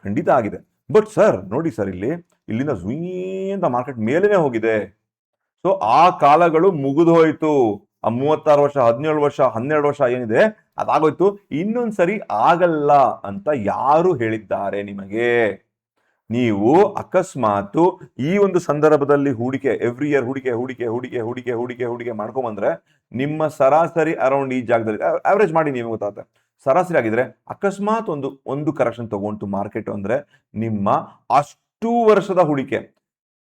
ಖಂಡಿತ ಆಗಿದೆ. ಬಟ್ ಸರ್ ನೋಡಿ ಸರ್, ಇಲ್ಲಿಂದ ಅಂತ ಮಾರ್ಕೆಟ್ ಮೇಲೇನೆ ಹೋಗಿದೆ. ಸೊ ಆ ಕಾಲಗಳು ಮುಗಿದು ಹೋಯ್ತು. ಆ 36 ವರ್ಷ, 17 ವರ್ಷ, 12 ವರ್ಷ ಏನಿದೆ ಅದಾಗೋಯ್ತು. ಇನ್ನೊಂದ್ಸರಿ ಆಗಲ್ಲ ಅಂತ ಯಾರು ಹೇಳಿದ್ದಾರೆ ನಿಮಗೆ? ನೀವು ಅಕಸ್ಮಾತ್ ಈ ಒಂದು ಸಂದರ್ಭದಲ್ಲಿ ಹೂಡಿಕೆ ಎವ್ರಿ ಇಯರ್ ಹೂಡಿಕೆ ಮಾಡ್ಕೊಂಬಂದ್ರೆ ನಿಮ್ಮ ಸರಾಸರಿ ಅರೌಂಡ್ ಈ ಜಾಗದಲ್ಲಿ ಆವರೇಜ್ ಮಾಡಿ ನೀವು ಗೊತ್ತಾಗುತ್ತೆ. ಸರಾಸರಿ ಆಗಿದ್ರೆ ಅಕಸ್ಮಾತ್ ಒಂದು ಕರೆಕ್ಷನ್ ತಗೊಂಡು ಮಾರ್ಕೆಟ್ ಅಂದ್ರೆ ನಿಮ್ಮ ಅಷ್ಟು ವರ್ಷದ ಹೂಡಿಕೆ,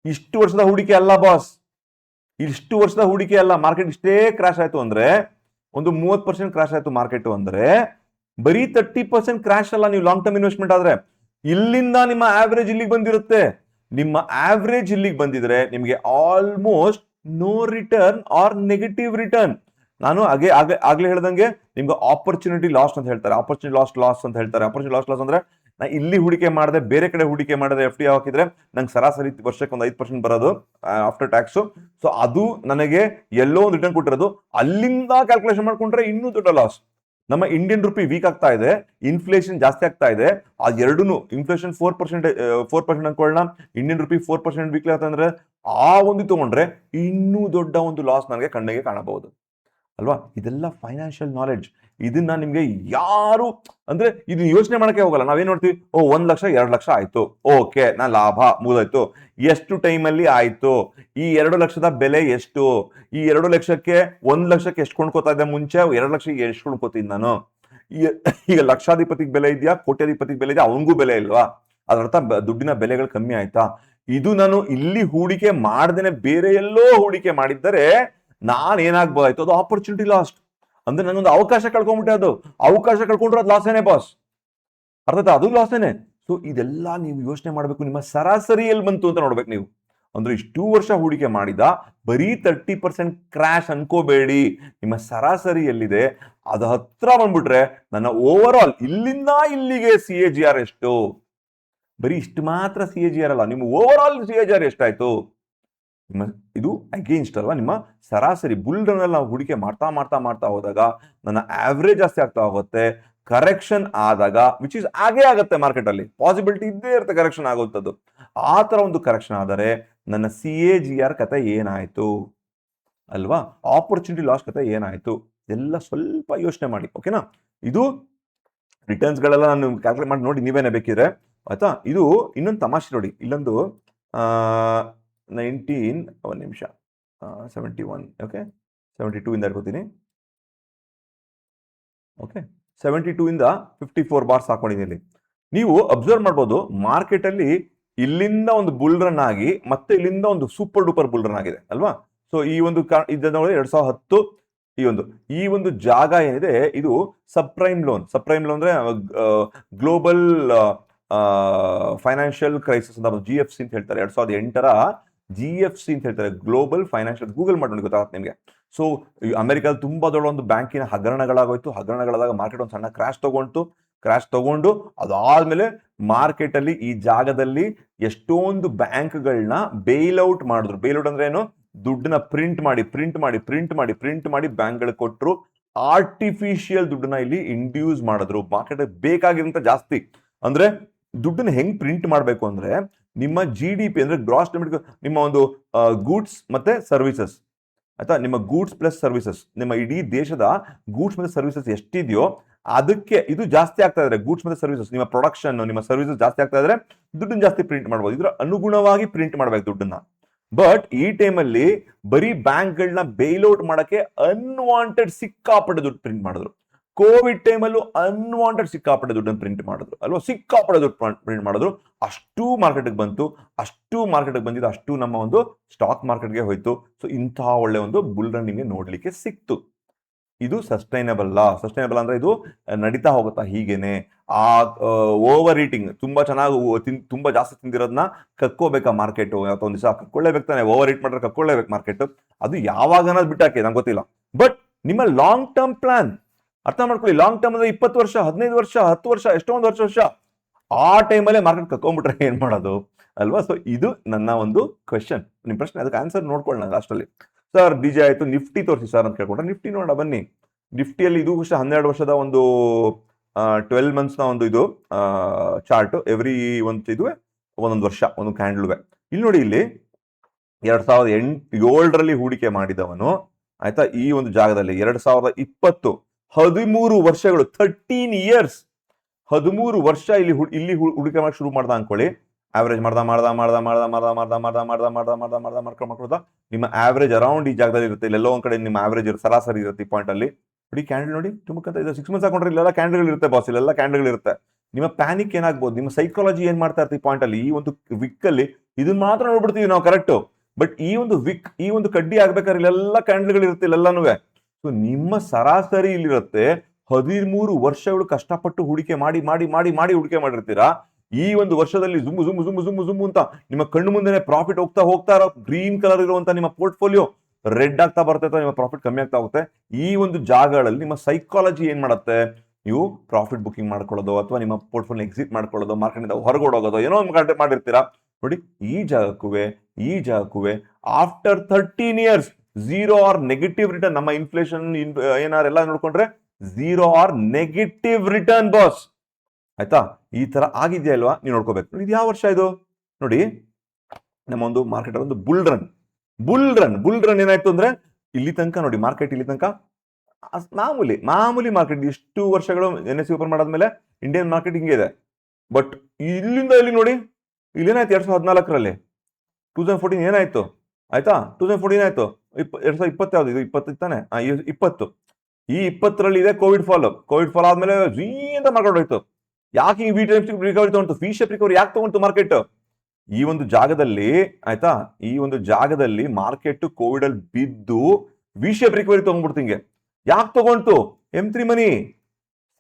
ಇಷ್ಟು ವರ್ಷದ ಹೂಡಿಕೆ ಅಲ್ಲ ಬಾಸ್, ಇಷ್ಟು ವರ್ಷದ ಹೂಡಿಕೆ ಅಲ್ಲ. ಮಾರ್ಕೆಟ್ ಇಷ್ಟೇ ಕ್ರಾಶ್ ಆಯ್ತು ಅಂದ್ರೆ, ಒಂದು 30% ಕ್ರಾಶ್ ಆಯ್ತು ಮಾರ್ಕೆಟ್ ಅಂದ್ರೆ, ಬರೀ 30% ಕ್ರಾಶ್ ಅಲ್ಲ. ನೀವು ಲಾಂಗ್ ಟರ್ಮ್ ಇನ್ವೆಸ್ಟ್ಮೆಂಟ್ ಆದ್ರೆ ಇಲ್ಲಿಂದ ನಿಮ್ಮ ಆವರೇಜ್ ಇಲ್ಲಿಗೆ ಬಂದಿರುತ್ತೆ. ನಿಮ್ಮ ಆವರೇಜ್ ಇಲ್ಲಿಗೆ ಬಂದಿದ್ರೆ ನಿಮಗೆ almost no return or negative return. ನಾನು ಆಗ್ಲೇ ಹೇಳ್ದಂಗೆ ನಿಮ್ಗೆ ಆಪರ್ಚುನಿಟಿ ಲಾಸ್ ಅಂತ ಹೇಳ್ತಾರೆ, ಆಪರ್ಚುನಿಟಿ ಲಾಸ್ ಅಂತ ಹೇಳ್ತಾರೆ. ಆಪರ್ಚುನಿಟಿ ಲಾಸ್ ಅಂದ್ರೆ ನಾ ಇಲ್ಲಿ ಹೂಡಿಕೆ ಮಾಡಿದೆ, ಬೇರೆ ಕಡೆ ಹೂಡಿಕೆ ಮಾಡಿದ್ರೆ FD ಹಾಕಿದ್ರೆ ನಂಗೆ ಸರಾಸರಿ ವರ್ಷಕ್ಕೆ ಒಂದು 5% ಬರೋದು ಆಫ್ಟರ್ ಟ್ಯಾಕ್ಸ್. ಸೊ ಅದು ನನಗೆ ಎಲ್ಲೋ ಒಂದು ರಿಟರ್ನ್ ಕೊಟ್ಟಿರೋದು. ಅಲ್ಲಿಂದ ಕ್ಯಾಲ್ಕುಲೇಷನ್ ಮಾಡ್ಕೊಂಡ್ರೆ ಇನ್ನೂ ದೊಡ್ಡ ಲಾಸ್. ನಮ್ಮ ಇಂಡಿಯನ್ ರುಪಿ ವೀಕ್ ಆಗ್ತಾ ಇದೆ, ಇನ್ಫ್ಲೇಷನ್ ಜಾಸ್ತಿ ಆಗ್ತಾ ಇದೆ. ಆ ಎರಡೂ ಇನ್ಫ್ಲೇಷನ್ 4% ಅನ್ಕೊಳ್ಳೋಣ, ಇಂಡಿಯನ್ ರುಪಿ 4% ವೀಕ್ ಆಗ್ತಾ ಅಂದ್ರೆ ಆ ಒಂದು ತಗೊಂಡ್ರೆ ಇನ್ನೂ ದೊಡ್ಡ ಒಂದು ಲಾಸ್ ನನಗೆ ಕಣ್ಣಿಗೆ ಕಾಣಬಹುದು. ಅಲ್ವಾ? ಇದೆಲ್ಲ ಫೈನಾನ್ಷಿಯಲ್ ನಾಲೆಡ್ಜ್. ಇದನ್ನ ನಿಮ್ಗೆ ಯಾರು ಅಂದ್ರೆ ಇದನ್ನ ಯೋಚನೆ ಮಾಡಕ್ಕೆ ಹೋಗಲ್ಲ. ನಾವೇನ್ ನೋಡ್ತೀವಿ, 1 ಲಕ್ಷ 2 ಲಕ್ಷ ಆಯ್ತು, ಓಕೆ ನಾ ಲಾಭ ಮುಗಿದೋಯ್ತು. ಎಷ್ಟು ಟೈಮಲ್ಲಿ ಆಯ್ತು, ಈ 2 ಲಕ್ಷದ ಬೆಲೆ ಎಷ್ಟು, ಈ 2 ಲಕ್ಷಕ್ಕೆ 1 ಲಕ್ಷಕ್ಕೆ ಎಷ್ಟು ಕೊಂಡ್ಕೋತಾ ಇದ್ದೆ ಮುಂಚೆ, 2 ಲಕ್ಷಕ್ಕೆ ಎಷ್ಟು ಕೊಂಡ್ಕೋತೀನಿ ನಾನು, ಈಗ ಲಕ್ಷಾಧಿಪತಿಗೆ ಬೆಲೆ ಇದೆಯಾ, ಕೋಟ್ಯಾಧಿಪತಿಗೆ ಬೆಲೆ ಇದೆಯಾ, ಅವನಿಗೂ ಬೆಲೆ ಇಲ್ವಾ? ಅದರರ್ಥ ದುಡ್ಡಿನ ಬೆಲೆಗಳು ಕಮ್ಮಿ ಆಯ್ತಾ? ಇದು ನಾನು ಇಲ್ಲಿ ಹೂಡಿಕೆ ಮಾಡ್ದೇನೆ ಬೇರೆ ಎಲ್ಲೋ ಹೂಡಿಕೆ ಮಾಡಿದ್ದರೆ ನಾನು ಏನಾಗ್ಬೋದಾಯ್ತು, ಅದು ಆಪರ್ಚುನಿಟಿ ಲಾಸ್ಟ್. ಅಂದ್ರೆ ನಾನೊಂದು ಅವಕಾಶ ಕಳ್ಕೊಂಡ್ಬಿಟ್ಟೆ. ಅದು ಅವಕಾಶ ಕಳ್ಕೊಂಡ್ರೆ ಅದು ಲಾಸೇನೆ ಬಾಸ್, ಅರ್ಥ? ಅದು ಲಾಸೇನೆ. ಸೊ ಇದೆಲ್ಲ ನೀವು ಯೋಚನೆ ಮಾಡ್ಬೇಕು. ನಿಮ್ಮ ಸರಾಸರಿಯಲ್ಲಿ ಬಂತು ಅಂತ ನೋಡ್ಬೇಕು ನೀವು. ಅಂದ್ರೆ ಇಷ್ಟು ವರ್ಷ ಹೂಡಿಕೆ ಮಾಡಿದ ಬರೀ 30% ಕ್ರಾಶ್ ಅನ್ಕೋಬೇಡಿ. ನಿಮ್ಮ ಸರಾಸರಿ ಎಲ್ಲಿದೆ ಅದು ಹತ್ರ ಬಂದ್ಬಿಟ್ರೆ ನನ್ನ ಓವರ್ ಆಲ್ ಇಲ್ಲಿಂದ ಇಲ್ಲಿಗೆ CAGR ಎಷ್ಟು, ಬರೀ ಇಷ್ಟು ಮಾತ್ರ CAGR ಅಲ್ಲ, ನಿಮ್ಮ ಓವರ್ ಆಲ್ CAGR ಎಷ್ಟಾಯ್ತು, ನಿಮ್ಮ ಇದು ಅಗೇನ್ಸ್ಟ್ ಅಲ್ವಾ ನಿಮ್ಮ ಸರಾಸರಿ. ಬುಲ್ ರನ್ ಅಲ್ಲಿ ನಾವು ಹೂಡಿಕೆ ಮಾಡ್ತಾ ಮಾಡ್ತಾ ಮಾಡ್ತಾ ಹೋದಾಗ ನನ್ನ ಆವ್ರೇಜ್ ಜಾಸ್ತಿ ಆಗ್ತಾ ಹೋಗುತ್ತೆ. ಕರೆಕ್ಷನ್ ಆದಾಗ ವಿಚ್ ಇಸ್ ಆಗೇ ಆಗುತ್ತೆ, ಮಾರ್ಕೆಟ್ ಅಲ್ಲಿ ಪಾಸಿಬಿಲಿಟಿ ಇದ್ದೇ ಇರುತ್ತೆ ಕರೆಕ್ಷನ್ ಆಗುತ್ತದ್ದು. ಆ ತರ ಒಂದು ಕರೆಕ್ಷನ್ ಆದರೆ ನನ್ನ CAGR ಕತೆ ಏನಾಯ್ತು ಅಲ್ವಾ, ಆಪರ್ಚುನಿಟಿ ಲಾಸ್ ಕತೆ ಏನಾಯ್ತು, ಎಲ್ಲ ಸ್ವಲ್ಪ ಯೋಚನೆ ಮಾಡಿ. ಓಕೆನಾ? ಇದು ರಿಟರ್ನ್ಸ್ ಗಳೆಲ್ಲ ನಾನು ಕ್ಯಾಲ್ಕುಲೇಟ್ ಮಾಡಿ ನೋಡಿ ನೀವೇನೇ ಬೇಕಿದ್ರೆ, ಆಯ್ತಾ? ಇದು ಇನ್ನೊಂದು ತಮಾಷೆ ನೋಡಿ, ಇಲ್ಲೊಂದು 19 ಒಂದು ನಿಮಿಷ 71 ಓಕೆ 72 ಇಂದ ಇಟ್ಕೋತೀನಿ. ಓಕೆ 72 ಇಂದ 54 ಬಾರ್ಸ್ ಹಾಕೊಂಡಿದ್ದೀನಿ. ನೀವು ಅಬ್ಸರ್ವ್ ಮಾಡ್ಬೋದು ಮಾರ್ಕೆಟ್ ಅಲ್ಲಿ ಇಲ್ಲಿಂದ ಒಂದು ಬುಲ್ ರನ್ ಆಗಿ ಮತ್ತೆ ಇಲ್ಲಿಂದ ಒಂದು ಸೂಪರ್ ಡೂಪರ್ ಬುಲ್ ರನ್ ಆಗಿದೆ ಅಲ್ವಾ? ಸೊ ಈ ಒಂದು ಇದನ್ನ 2010 ಈ ಒಂದು ಜಾಗ ಏನಿದೆ ಇದು ಸಬ್ ಪ್ರೈಮ್ ಲೋನ್ ಅಂದ್ರೆ ಗ್ಲೋಬಲ್ ಫೈನಾನ್ಷಿಯಲ್ ಕ್ರೈಸಿಸ್ ಅಂತ GFC ಅಂತ ಹೇಳ್ತಾರೆ. 2008ರ GFC ಅಂತ ಹೇಳ್ತಾರೆ, ಗ್ಲೋಬಲ್ ಫೈನಾನ್ಷಿಯಲ್. ಗೂಗಲ್ ಮಾಡಿ ಗೊತ್ತಾಗುತ್ತೆ ನಿಮಗೆ. ಸೊ ಅಮೆರಿಕಾದ ತುಂಬಾ ದೊಡ್ಡ ಒಂದು ಬ್ಯಾಂಕಿನ ಹಗರಣಗಳಾಗೋಯ್ತು. ಹಗರಣಗಳಾದಾಗ ಮಾರ್ಕೆಟ್ ಒಂದು ಸಣ್ಣ ಕ್ರಾಶ್ ತಗೊಂಡು ಅದಾದ್ಮೇಲೆ ಮಾರ್ಕೆಟ್ ಅಲ್ಲಿ ಈ ಜಾಗದಲ್ಲಿ ಎಷ್ಟೊಂದು ಬ್ಯಾಂಕ್ಗಳನ್ನ ಬೇಲ್ ಔಟ್ ಮಾಡಿದ್ರು. ಬೇಲ್ ಔಟ್ ಅಂದ್ರೆ ಏನು, ದುಡ್ಡನ್ನ ಪ್ರಿಂಟ್ ಮಾಡಿ ಬ್ಯಾಂಕ್ಗಳಿಗೆ ಕೊಟ್ಟರು. ಆರ್ಟಿಫಿಷಿಯಲ್ ದುಡ್ಡನ್ನ ಇಲ್ಲಿ ಇಂಡ್ಯೂಸ್ ಮಾಡಿದ್ರು. ಮಾರ್ಕೆಟ್ ಬೇಕಾಗಿರೋಂಥ ಜಾಸ್ತಿ ಅಂದ್ರೆ ದುಡ್ಡನ್ನ ಹೆಂಗ್ ಪ್ರಿಂಟ್ ಮಾಡಬೇಕು ಅಂದ್ರೆ ನಿಮ್ಮ GDP ಅಂದ್ರೆ ಗ್ರಾಸ್ ಡೊಮೆಸ್ಟಿಕ್, ನಿಮ್ಮ ಒಂದು ಗೂಡ್ಸ್ ಮತ್ತೆ ಸರ್ವಿಸಸ್, ಆಯ್ತಾ? ನಿಮ್ಮ ಗೂಡ್ಸ್ ಪ್ಲಸ್ ಸರ್ವಿಸಸ್, ನಿಮ್ಮ ಇಡೀ ದೇಶದ ಗೂಡ್ಸ್ ಮತ್ತೆ ಸರ್ವಿಸಸ್ ಎಷ್ಟಿದೆಯೋ ಅದಕ್ಕೆ ಇದು ಜಾಸ್ತಿ ಆಗ್ತಾ ಇದ್ರೆ, ಗೂಡ್ಸ್ ಮತ್ತೆ ಸರ್ವಿಸಸ್, ನಿಮ್ಮ ಪ್ರೊಡಕ್ಷನ್ ನಿಮ್ಮ ಸರ್ವಿಸಸ್ ಜಾಸ್ತಿ ಆಗ್ತಾ ಇದ್ರೆ ದುಡ್ಡನ್ನ ಜಾಸ್ತಿ ಪ್ರಿಂಟ್ ಮಾಡ್ಬೋದು. ಇದ್ರ ಅನುಗುಣವಾಗಿ ಪ್ರಿಂಟ್ ಮಾಡ್ಬೇಕು ದುಡ್ಡನ್ನ. ಬಟ್ ಈ ಟೈಮಲ್ಲಿ ಬರೀ ಬ್ಯಾಂಕ್ಗಳನ್ನ ಬೇಲ್ಔಟ್ ಮಾಡಕ್ಕೆ ಅನ್ವಾಂಟೆಡ್ ಸಿಕ್ಕಾಪಟ್ಟೆ ದುಡ್ಡು ಪ್ರಿಂಟ್ ಮಾಡಿದ್ರು. ಕೋವಿಡ್ ಟೈಮಲ್ಲೂ ಅನ್ವಾಂಟೆಡ್ ಸಿಕ್ಕಾಪಟ್ಟೆ ದುಡ್ಡನ್ನು ಪ್ರಿಂಟ್ ಮಾಡಿದ್ರು ಅಲ್ವಾ, ಸಿಕ್ಕಾಪಟ್ಟೆ ದುಡ್ಡು ಪ್ರಿಂಟ್ ಮಾಡಿದ್ರು. ಅಷ್ಟು ಮಾರ್ಕೆಟ್ಗೆ ಬಂತು, ಅಷ್ಟು ಮಾರ್ಕೆಟ್ಗೆ ಬಂದಿದ್ದು ಅಷ್ಟು ನಮ್ಮ ಒಂದು ಸ್ಟಾಕ್ ಮಾರ್ಕೆಟ್ಗೆ ಹೋಯ್ತು. ಸೊ ಇಂತಹ ಒಳ್ಳೆ ಒಂದು ಬುಲ್ ರನ್ ನಿಮಗೆ ನೋಡ್ಲಿಕ್ಕೆ ಸಿಕ್ತು. ಇದು ಸಸ್ಟೈನಬಲ್ ಅಂದ್ರೆ ಇದು ನಡೀತಾ ಹೋಗುತ್ತಾ ಹೀಗೇನೆ. ಆ ಓವರ್ ಈಟಿಂಗ್ ತುಂಬಾ ಚೆನ್ನಾಗಿ ತುಂಬಾ ಜಾಸ್ತಿ ತಿಂದಿರೋದನ್ನ ಕಕ್ಕೋಬೇಕಾ ಮಾರ್ಕೆಟ್, ಯಾವತ್ತೊಂದು ದಿವಸ ಕಕ್ಕೊಳ್ಳೇಬೇಕು ತಾನೆ. ಓವರ್ ಈಟ್ ಮಾಡಿದ್ರೆ ಕಕ್ಕೊಳ್ಳೇಬೇಕು ಮಾರ್ಕೆಟ್. ಅದು ಯಾವಾಗ ಅನ್ನೋದು ಬಿಟ್ಟಾಕೆ ನಂಗೆ ಗೊತ್ತಿಲ್ಲ. ಬಟ್ ನಿಮ್ಮ ಲಾಂಗ್ ಟರ್ಮ್ ಪ್ಲಾನ್ ಅರ್ಥ ಮಾಡ್ಕೊಳ್ಳಿ. ಲಾಂಗ್ ಟರ್ಮ್ ಅಂದ್ರೆ 20 ವರ್ಷ 15 ವರ್ಷ 10 ವರ್ಷ ಎಷ್ಟೊಂದು ವರ್ಷ ಆ ಟೈಮಲ್ಲೇ ಮಾರ್ಕೆಟ್ ಕಕ್ಕೊಂಡ್ಬಿಟ್ರೆ ಏನ್ ಮಾಡೋದು ಅಲ್ವಾ? ಸೊ ಇದು ನನ್ನ ಒಂದು ಕ್ವೆಶನ್, ನಿಮ್ ಪ್ರಶ್ನೆ. ಅದಕ್ಕೆ ಆನ್ಸರ್ ನೋಡ್ಕೊಳ್ಳೋಣ ಲಾಸ್ಟಲ್ಲಿ. ಸರ್ DJ ಆಯ್ತು, ನಿಫ್ಟಿ ತೋರಿಸಿ ಸರ್ ಅಂತ ಕೇಳ್ಕೊಂಡ್ರೆ ನಿಫ್ಟಿ ನೋಡೋಣ ಬನ್ನಿ. ನಿಫ್ಟಿಯಲ್ಲಿ ಇದು 12 ವರ್ಷದ ಒಂದು 12 ಮಂತ್ಸ್ನ ಒಂದು ಇದು ಚಾರ್ಟ್. ಎವ್ರಿ ಒಂದು ಇದು ಒಂದೊಂದು ವರ್ಷ ಒಂದು ಕ್ಯಾಂಡಲ್ವೆ. ಇಲ್ಲಿ ನೋಡಿ, ಇಲ್ಲಿ 2007ರಲ್ಲಿ ಹೂಡಿಕೆ ಮಾಡಿದವನು, ಆಯ್ತಾ, ಈ ಒಂದು ಜಾಗದಲ್ಲಿ 2020 13 ವರ್ಷಗಳು 13 ಇಯರ್ಸ್ 13 ವರ್ಷ ಇಲ್ಲಿ ಹೂಡಿಕೆ ಮಾಡಿ ಶುರು ಮಾಡ್ದ ಅನ್ಕೊಳ್ಳಿ. ಆವರೇಜ್ ಮಾಡ್ಕೊಳ್ತಾ ನಿಮ್ಮ ಆವರೇಜ್ ಅರೌಂಡ್ ಈ ಜಾಗದಲ್ಲಿ ಇರುತ್ತೆ. ಇಲ್ಲೆಲ್ಲೋ ಒಂದ್ ಕಡೆ ನಿಮ್ಮ ಆವರೇಜ್ ಸರಾಸರಿ ಇರುತ್ತೆ ಈ ಪಾಯಿಂಟ್ ಅಲ್ಲಿ. ನೋಡಿ ಕ್ಯಾಂಡಲ್ ನೋಡಿ, ತುಂಬಕ್ಕಂತ ಇದು 6 ಮಂತ್ಸ್ ಹಾಕೊಂಡ್ರೆ ಇಲ್ಲೆಲ್ಲ ಕ್ಯಾಂಡಲ್ಗಳು ಇರುತ್ತೆ ಬಾಸ್, ಇಲ್ಲೆಲ್ಲ ಕ್ಯಾಂಡಲ್ಗಳು ಇರುತ್ತೆ. ನಿಮ್ಮ ಪ್ಯಾನಿಕ್ ಏನಾಗ್ಬೋದು, ನಿಮ್ಮ ಸೈಕಾಲಜಿ ಏನ್ ಮಾಡ್ತಾ ಇರ್ತೀವಿ ಪಾಯಿಂಟ್ ಅಲ್ಲಿ, ಈ ಒಂದು ವಿಕ್ ಅಲ್ಲಿ ಇದನ್ನ ಮಾತ್ರ ನೋಡ್ಬಿಡ್ತೀವಿ ನಾವು ಕರೆಕ್ಟ್. ಬಟ್ ಈ ಒಂದು ವಿಕ್, ಈ ಒಂದು ಕಡ್ಡಿ ಆಗ್ಬೇಕಾದ್ರೆ ಇಲ್ಲೆಲ್ಲ ಕ್ಯಾಂಡಲ್ಗಳು ಇರುತ್ತೆ ಇಲ್ಲೆಲ್ಲಾನು. ಸೊ ನಿಮ್ಮ ಸರಾಸರಿ ಇಲ್ಲಿರುತ್ತೆ. 13 ವರ್ಷಗಳು ಕಷ್ಟಪಟ್ಟು ಹೂಡಿಕೆ ಮಾಡಿ ಹೂಡಿಕೆ ಮಾಡಿರ್ತೀರಾ. ಈ ಒಂದು ವರ್ಷದಲ್ಲಿ ಜುಮ್ ಅಂತ ನಿಮ್ಮ ಕಣ್ಣು ಮುಂದೆನೆ ಪ್ರಾಫಿಟ್ ಹೋಗ್ತಾ ಇರೋ ಗ್ರೀನ್ ಕಲರ್ ಇರುವಂತ ನಿಮ್ಮ ಪೋರ್ಟ್ಫೋಲಿಯೋ ರೆಡ್ ಆಗ್ತಾ ಬರ್ತೈತೆ, ನಿಮ್ಮ ಪ್ರಾಫಿಟ್ ಕಮ್ಮಿ ಆಗ್ತಾ ಹೋಗುತ್ತೆ. ಈ ಒಂದು ಜಾಗಗಳಲ್ಲಿ ನಿಮ್ಮ ಸೈಕಾಲಜಿ ಏನ್ ಮಾಡುತ್ತೆ, ನೀವು ಪ್ರಾಫಿಟ್ ಬುಕಿಂಗ್ ಮಾಡ್ಕೊಳ್ಳೋದು ಅಥವಾ ನಿಮ್ಮ ಪೋರ್ಟ್ಫೋಲಿಯೋ ಎಕ್ಸಿಟ್ ಮಾಡ್ಕೊಳ್ಳೋದು, ಮಾರ್ಕೆಟ್ ಇಂದ ಹೊರಗೋಡೋಗೋದು ಏನೋ ಒಂದು ಮಾಡಿರ್ತೀರಾ. ನೋಡಿ ಈ ಜಾಗಕ್ಕೂ after 13 years 0 or negative return. ನಮ್ಮ ಇನ್ಫ್ಲೇಷನ್ ಏನಾರು ಎಲ್ಲ ನೋಡ್ಕೊಂಡ್ರೆ 0 ಆರ್ ನೆಗೆಟಿವ್ ರಿಟರ್ನ್ ಬಾಸ್, ಆಯ್ತಾ? ಈ ತರ ಆಗಿದೆಯಾ ಅಲ್ವಾ, ನೀವು ನೋಡ್ಕೋಬೇಕು. ಇದು ಯಾವ ವರ್ಷ ಇದು ನೋಡಿ, ನಮ್ಮ ಒಂದು ಮಾರ್ಕೆಟ್ ಒಂದು ಬುಲ್ ರನ್ ಏನಾಯ್ತು ಅಂದ್ರೆ ಇಲ್ಲಿ ತನಕ ನೋಡಿ, ಮಾರ್ಕೆಟ್ ಇಲ್ಲಿ ತನಕ ಮಾಮೂಲಿ ಮಾರ್ಕೆಟ್ ಇಷ್ಟು ವರ್ಷಗಳು NSE ಓಪನ್ ಮಾಡಾದ್ಮೇಲೆ ಇಂಡಿಯನ್ ಮಾರ್ಕೆಟ್ ಹಿಂಗೆ ಇದೆ. ಬಟ್ ಇಲ್ಲಿಂದ ಇಲ್ಲಿ ನೋಡಿ, ಇಲ್ಲೇನಾಯ್ತು 2014ರಲ್ಲಿ 2014 ಏನಾಯ್ತು ಆಯ್ತಾ, 2014 ಆಯ್ತು, 2020 ಯಾವ್ದು ಇದು 20 ತಾನೆ, 20 ಈ 20ರಲ್ಲಿ ಇದೆ ಕೋವಿಡ್ ಫಾಲ್ ಆದ್ಮೇಲೆ ಜೀ ಅಂತ ಮಾರ್ಕೆಟ್ ಹೋಯ್ತು. ಯಾಕೆ ಈ ರಿಕವರಿ ತಗೊಂಡು ವಿ ಶೇಪ್ ರಿಕವರಿ ಯಾಕೆ ತಗೊಂಡು ಮಾರ್ಕೆಟ್? ಈ ಒಂದು ಜಾಗದಲ್ಲಿ ಆಯ್ತಾ, ಈ ಒಂದು ಜಾಗದಲ್ಲಿ ಮಾರ್ಕೆಟ್ ಕೋವಿಡ್ ಅಲ್ಲಿ ಬಿದ್ದು ವಿ ಶೇಪ್ ರಿಕವರಿ ತಗೊಂಡ್ಬಿಡ್ತಿಂಗೆ. ಯಾಕೆ ತಗೊಂಡು? M3 ಮನಿ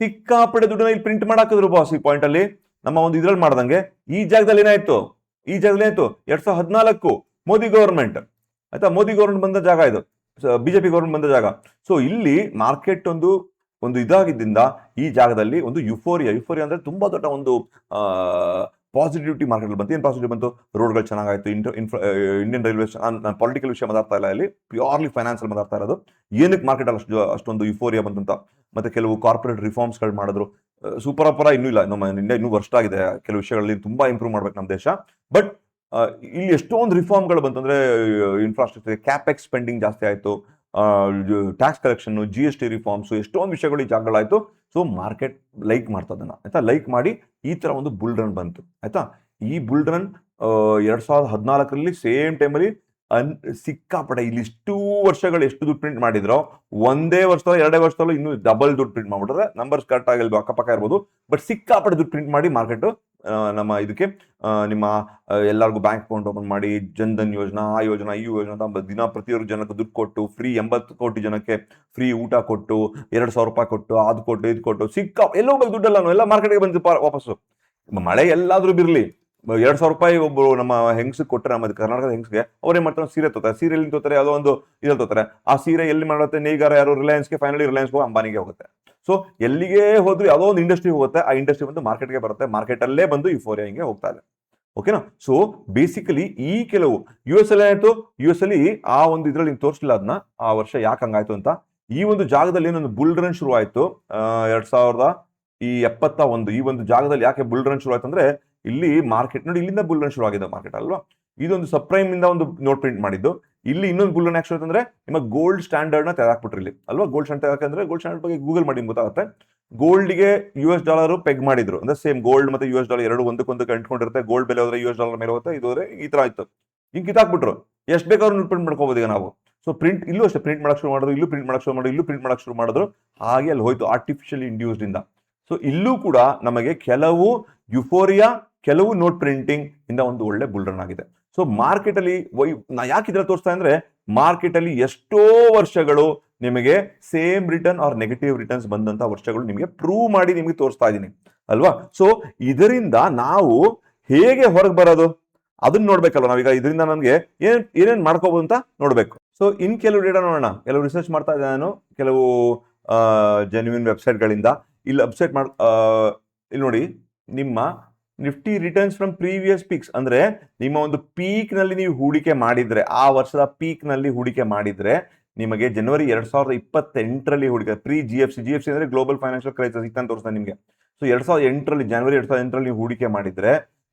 ಸಿಕ್ಕಾಪಡೆ ದುಡ್ಡನ್ನ ಇಲ್ಲಿ ಪ್ರಿಂಟ್ ಮಾಡಾಕಿದ್ರು ಬಾಸ್. ಈ ಪಾಯಿಂಟ್ ಅಲ್ಲಿ ನಮ್ಮ ಒಂದು ಇದ್ರಲ್ಲಿ ಮಾಡ್ದಂಗೆ ಈ ಜಾಗದಲ್ಲಿ ಏನಾಯ್ತು 2014 ಮೋದಿ ಗವರ್ಮೆಂಟ್ ಆಯ್ತಾ, ಮೋದಿ ಗವರ್ಮೆಂಟ್ ಬಂದ ಜಾಗ ಇದು, ಬಿಜೆಪಿ ಗವರ್ಮೆಂಟ್ ಬಂದ ಜಾಗ. ಸೊ ಇಲ್ಲಿ ಮಾರ್ಕೆಟ್ ಒಂದು ಇದಾಗಿದ್ದರಿಂದ ಈ ಜಾಗದಲ್ಲಿ ಒಂದು ಯುಫೋರಿಯಾ ಅಂದ್ರೆ ತುಂಬಾ ದೊಡ್ಡ ಒಂದು ಪಾಸಿಟಿವಿಟಿ ಮಾರ್ಕೆಟ್ ಬಂತು. ಏನ್ ಪಾಸಿಟಿವ್ ಬಂತು? ರೋಡ್ಗಳು ಚೆನ್ನಾಗಾಯ್ತು, ಇಂಡಿಯನ್ ರೈಲ್ವೇಸ್. ನಾನು ಪೊಲಿಟಿಕಲ್ ವಿಷಯ ಮಾತಾಡ್ತಾ ಇಲ್ಲ, ಇಲ್ಲಿ ಪ್ಯೂರ್ಲಿ ಫೈನಾನ್ಸಿಯಲ್ ಮಾತಾಡ್ತಾ ಇರೋದು. ಏನಕ್ಕೆ ಮಾರ್ಕೆಟ್ ಅಲ್ಲಿ ಅಷ್ಟೊಂದು ಯುಫೋರಿಯಾ ಬಂತಂತ. ಮತ್ತೆ ಕೆಲವು ಕಾರ್ಪೊರೇಟ್ ರಿಫಾರ್ಮ್ಸ್ಗಳು ಮಾಡಿದ್ರು. ಸೂಪರ್ ಅಪರ ಇನ್ನೂ ಇಲ್ಲ, ನಮ್ಮ ಇಂಡಿಯಾ ಇನ್ನೂ ವರ್ಷ ಆಗಿದೆ, ಕೆಲವು ವಿಷಯಗಳಲ್ಲಿ ತುಂಬಾ ಇಂಪ್ರೂವ್ ಮಾಡ್ಬೇಕು ನಮ್ಮ ದೇಶ. ಬಟ್ ಇಲ್ಲಿ ಎಷ್ಟೊಂದು ರಿಫಾರ್ಮ್ಗಳು ಬಂತು ಅಂದ್ರೆ ಇನ್ಫ್ರಾಸ್ಟ್ರಕ್ಚರ್, ಕ್ಯಾಪೆಕ್ಸ್ ಸ್ಪೆಂಡಿಂಗ್ ಜಾಸ್ತಿ ಆಯ್ತು, ಟ್ಯಾಕ್ಸ್ ಕಲೆಕ್ಷನ್, GST ರಿಫಾರ್ಮ್ಸ್, ಎಷ್ಟೊಂದು ವಿಷಯಗಳು ಈ ಜಾಗಗಳಾಯ್ತು. ಸೊ ಮಾರ್ಕೆಟ್ ಲೈಕ್ ಮಾಡ್ತದನ್ನ ಆಯ್ತಾ, ಲೈಕ್ ಮಾಡಿ ಈ ತರ ಒಂದು ಬುಲ್ ರನ್ ಬಂತು ಆಯ್ತಾ. ಈ ಬುಲ್ ರನ್ 2014ರಲ್ಲಿ ಸೇಮ್ ಟೈಮಲ್ಲಿ ಸಿಕ್ಕಾಪಡೆ ಇಲ್ಲಿ ಇಷ್ಟು ವರ್ಷಗಳು ಎಷ್ಟು ದುಡ್ಡು ಪ್ರಿಂಟ್ ಮಾಡಿದ್ರು, ಒಂದೇ ವರ್ಷದಲ್ಲ 2 ವರ್ಷದಲ್ಲೂ ಇನ್ನೂ ಡಬಲ್ ದುಡ್ಡು ಪ್ರಿಂಟ್ ಮಾಡ್ಬಿಟ್ರೆ, ನಂಬರ್ಸ್ ಕರೆಕ್ಟ್ ಆಗಿಲ್ವ ಅಕ್ಕಪಕ್ಕ ಇರ್ಬೋದು, ಬಟ್ ಸಿಕ್ಕಾಪಡೆ ದುಡ್ಡು ಪ್ರಿಂಟ್ ಮಾಡಿ ಮಾರ್ಕೆಟ್ ನಮ್ಮ ಇದಕ್ಕೆ ನಿಮ್ಮ ಎಲ್ಲರಿಗೂ ಬ್ಯಾಂಕ್ ಅಕೌಂಟ್ ಓಪನ್ ಮಾಡಿ, ಜನ್ಧನ್ ಯೋಜನಾ, ಆ ಯೋಜನಾ, ಈ ಯೋಜನಾ ಅಂತ ದಿನ ಪ್ರತಿಯೊಂದು ಜನಕ್ಕೆ ದುಡ್ಡು ಕೊಟ್ಟು, ಫ್ರೀ 80 ಕೋಟಿ ಜನಕ್ಕೆ ಫ್ರೀ ಊಟ ಕೊಟ್ಟು, 2,000 ರೂಪಾಯಿ ಕೊಟ್ಟು, ಅದು ಕೊಟ್ಟು ಇದು ಕೊಟ್ಟು ಎಲ್ಲೋ ದುಡ್ಡಲ್ಲ ಎಲ್ಲ ಮಾರ್ಕೆಟ್ಗೆ ಬಂದು ವಾಪಸ್ಸು. ಮಳೆ ಎಲ್ಲಾದ್ರೂ ಬಿರ್ಲಿ, 2,000 ರೂಪಾಯಿ ಒಬ್ಬರು ನಮ್ಮ ಹೆಂಗ್ಸಿಗೆ ಕೊಟ್ಟರೆ, ನಮ್ಮ ಕರ್ನಾಟಕದ ಹೆಂಗ್ಸ್ಗೆ ಅವ್ರೇನ್ ಮಾಡ್ತಾರೆ, ಸೀರೆ ತೋತಾರೆ, ಸೀರೆಯಲ್ಲಿ ತೋತಾರೆ, ಯಾವುದೋ ಒಂದು ಇದ್ರಲ್ಲಿ ತೋತಾರೆ. ಆ ಸೀರೆ ಎಲ್ಲಿ ಮಾಡುತ್ತೆ, ನೇಗಾರ ಯಾರು, ರಿಲಯನ್ಸ್ಗೆ, ಫೈನಲಿ ರಿಲಯನ್ಸ್ ಹೋಗಿ ಅಂಬಾನಿಗೆ ಹೋಗುತ್ತೆ. ಸೊ ಎಲ್ಲಿಗೆ ಹೋದ್ರು ಯಾವುದೋ ಒಂದು ಇಂಡಸ್ಟ್ರಿ ಹೋಗುತ್ತೆ, ಆ ಇಂಡಸ್ಟ್ರಿ ಬಂದು ಮಾರ್ಕೆಟ್ಗೆ ಬರುತ್ತೆ, ಮಾರ್ಕೆಟ್ ಅಲ್ಲೇ ಬಂದು ಯುಫೋರಿಯಾ ಹಿಂಗೆ ಹೋಗ್ತಾ ಇದೆ. ಓಕೆನಾ. ಸೊ ಬೇಸಿಕಲಿ ಈ ಕೆಲವು US ಅಲ್ಲಿ ಏನಾಯ್ತು, US ಅಲ್ಲಿ ಆ ಒಂದು ಇದ್ರಲ್ಲಿ ತೋರಿಸಲಿಲ್ಲ ಅದನ್ನ, ಆ ವರ್ಷ ಯಾಕೆ ಹಂಗಾಯ್ತು ಅಂತ. ಈ ಒಂದು ಜಾಗದಲ್ಲಿ ಏನೊಂದು ಬುಲ್ ರನ್ ಶುರು ಆಯ್ತು 2071. ಈ ಒಂದು ಜಾಗದಲ್ಲಿ ಯಾಕೆ ಬುಲ್ ರನ್ ಶುರು ಆಯ್ತು ಅಂದ್ರೆ, ಇಲ್ಲಿ ಮಾರ್ಕೆಟ್ ನೋಡಿ, ಇಲ್ಲಿಂದ ಬುಲ್ ರನ್ ಶುರು ಆಗಿದೆ ಮಾರ್ಕೆಟ್ ಅಲ್ವಾ. ಇದೊಂದು ಸಬ್ಪ್ರೈಮ್ ಇಂದ ಒಂದು ನೋಟ್ ಪ್ರಿಂಟ್ ಮಾಡಿದ್ದು. ಇಲ್ಲಿ ಇನ್ನೊಂದು ಬುಲ್ ರನ್ ಯಾಕೆ ಶುರು ಅಂದ್ರೆ, ನಿಮ್ಮ ಗೋಲ್ಡ್ ಸ್ಟ್ಯಾಂಡರ್ಡ್ ನ ತೆಗೆದಾಕ್ಬಿಟ್ರಿ ಇಲ್ಲಿ ಅಲ್ವಾ. ಗೋಲ್ಡ್ ಸ್ಟ್ಯಾಂಡರ್ಡ್ ಯಾಕಂದ್ರೆ, ಗೋಲ್ಡ್ ಸ್ಟ್ಯಾಂಡರ್ಡ್ ಬಗ್ಗೆ ಗೂಗಲ್ ಮಾಡಿ ಗೊತ್ತಾಗುತ್ತೆ. ಗೋಲ್ಡ್ಗೆ $US ಪೆಗ್ ಮಾಡಿದ್ರು ಅಂದ್ರೆ, ಸೇಮ್ ಗೋಲ್ಡ್ ಮತ್ತೆ $US ಎರಡು ಒಂದಕ್ಕೊಂದಕ್ಕೆ ಅಂಟ್ಕೊಂಡಿರುತ್ತೆ. ಗೋಲ್ಡ್ ಬೆಲೆ ಹೋದ್ರೆ $US ಮೇಲೆ ಹೋಗುತ್ತೆ, ಇದು ಹೋದ್ರೆ ಈ ತರ ಆಯ್ತು. ಹಿಂಗೆ ಕಿತ್ತಾಕ್ಬಿಟ್ರು. ಎಷ್ಟು ಬೇಕಾದ್ರೂ ಪ್ರಿಂಟ್ ಮಾಡ್ಕೋಬಹುದು ಈಗ ನಾವು. ಸೊ ಪ್ರಿಂಟ್ ಇಲ್ಲೂ ಅಷ್ಟೇ ಪ್ರಿಂಟ್ ಮಾಡಕ್ ಶುರು ಮಾಡಿದ್ರು, ಇಲ್ಲೂ ಪ್ರಿಂಟ್ ಮಾಡಕ್ ಶುರು ಮಾಡಿದ್ರು, ಇಲ್ಲೂ ಪ್ರಿಂಟ್ ಮಾಡಕ್ ಶುರು ಮಾಡಿದ್ರು. ಹಾಗೆ ಅಲ್ಲಿ ಹೋಯ್ತು ಆರ್ಟಿಫಿಷಿಯಲ್ ಇಂಡ್ಯೂಸ್ಡ್ ಇಂದ. ಸೊ ಇಲ್ಲೂ ಕೂಡ ನಮಗೆ ಕೆಲವು ಯುಫೋರಿಯಾ, ಕೆಲವು ನೋಟ್ ಪ್ರಿಂಟಿಂಗ್ ಇಂದ ಒಂದು ಒಳ್ಳೆ ಬುಲ್ ರನ್ ಆಗಿದೆ. ಸೊ ಮಾರ್ಕೆಟ್ ಅಲ್ಲಿ ನಾ ಯಾಕೆ ಇದ್ರಲ್ಲಿ ತೋರಿಸ್ತಾ ಅಂದ್ರೆ, ಮಾರ್ಕೆಟ್ ಅಲ್ಲಿ ಎಷ್ಟೋ ವರ್ಷಗಳು ನಿಮಗೆ same return or negative returns ಬಂದಂತ ವರ್ಷಗಳು ನಿಮಗೆ ಪ್ರೂವ್ ಮಾಡಿ ನಿಮಗೆ ತೋರಿಸ್ತಾ ಇದ್ದೀನಿ ಅಲ್ವಾ. ಸೊ ಇದರಿಂದ ನಾವು ಹೇಗೆ ಹೊರಗೆ ಬರೋದು ಅದನ್ನ ನೋಡ್ಬೇಕಲ್ವ ನಾವೀಗ. ಇದರಿಂದ ನಮ್ಗೆ ಏನೇನ್ ಮಾಡ್ಕೋಬಹುದು ಅಂತ ನೋಡ್ಬೇಕು. ಸೊ ಕೆಲವು ಡೇಟಾ ನೋಡೋಣ. ಕೆಲವು ರಿಸರ್ಚ್ ಮಾಡ್ತಾ ಇದ್ದೆ ನಾನು, ಕೆಲವು ಜೆನ್ಯೂನ್ ವೆಬ್ಸೈಟ್ಗಳಿಂದ. ಇಲ್ಲಿ ವೆಬ್ಸೈಟ್ ಇಲ್ಲಿ ನೋಡಿ, ನಿಮ್ಮ Nifty returns from previous peaks ಅಂದ್ರೆ, ನಿಮ್ಮ ಒಂದು ಪೀಕ್ ನಲ್ಲಿ ನೀವು ಹೂಡಿಕೆ ಮಾಡಿದ್ರೆ, ಆ ವರ್ಷದ ಪೀಕ್ ನಲ್ಲಿ ಹೂಡಿಕೆ ಮಾಡಿದ್ರೆ ನಿಮಗೆ ಜನವರಿ 2028ರಲ್ಲಿ ಹೂಡಿಕೆ, ಪ್ರೀ GFC ಅಂದ್ರೆ ಗ್ಲೋಬಲ್ ಫೈನಾನ್ಷಿಯಲ್ ಕ್ರೈಸಿಸ್ ಇತ್ತಂತ ತೋರಿಸ್ತಾರೆ ನಿಮಗೆ. ಸೊ 2008ರಲ್ಲಿ ಜನವರಿ 2008ರಲ್ಲಿ ನೀವು ಹೂಡಿಕೆ ಮಾಡಿದ್ರೆ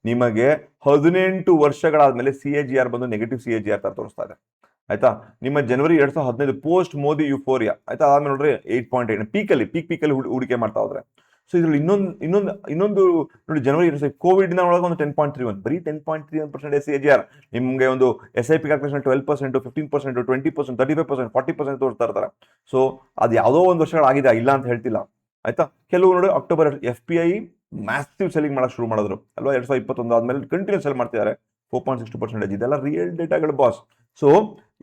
ನಿಮಗೆ 18 ವರ್ಷಗಳಾದ್ಮೇಲೆ CAGR ಬಂದು ನೆಗೆಟಿವ್ CAGR ತರ ತೋರಿಸ್ತಾ ಇದೆ ಆಯ್ತಾ. ನಿಮ್ಮ ಜನವರಿ 2015 ಪೋಸ್ಟ್ ಮೋದಿ ಯುಫೋರಿಯಾ ಆಯ್ತಾ, ಅದಾದ್ಮೇಲೆ ನೋಡ್ರಿ 8.8 ಪೀಕಲ್ಲಿ ಹೂಡಿಕೆ ಮಾಡ್ತಾ ಹೋದ್ರೆ. ಸೊ ಇದ್ರಲ್ಲಿ ಇನ್ನೊಂದು ನೋಡಿ, ಜನವರಿ ಕೋವಿಡ್ ಒಳಗೆ ಒಂದು 10.31, ಬರೀ 10.31% CAGR. ನಿಮ್ಗೆ ಒಂದು SIP ಕ್ಯಾಲ್ಕುಲೇಷನ್ 12%, 15%, 20%, 35%, 40% ತೋರಿಸ್ತಾ ಇರ್ತಾರೆ. ಸೊ ಅದು ಯಾವುದೋ ಒಂದು ವರ್ಷಗಳಾಗಿದೆ, ಇಲ್ಲ ಅಂತ ಹೇಳ್ತಿಲ್ಲ ಆಯ್ತಾ. ಕೆಲವು ನೋಡಿ ಅಕ್ಟೋಬರ್ FPI ಮ್ಯಾಸಿವ್ ಸೆಲ್ಲಿಂಗ್ ಮಾಡಕ್ ಶುರು ಮಾಡಿದ್ರು ಅಲ್ವಾ. 2021 ಆದ್ಮೇಲೆ ಕಂಟಿನ್ಯೂ ಸೆಲ್ ಮಾಡ್ತಿದ್ದಾರೆ 4.62%. ಇದೆಲ್ಲ ರಿಯಲ್ ಡೇಟಾಗಳು ಬಾಸ್. ಸೊ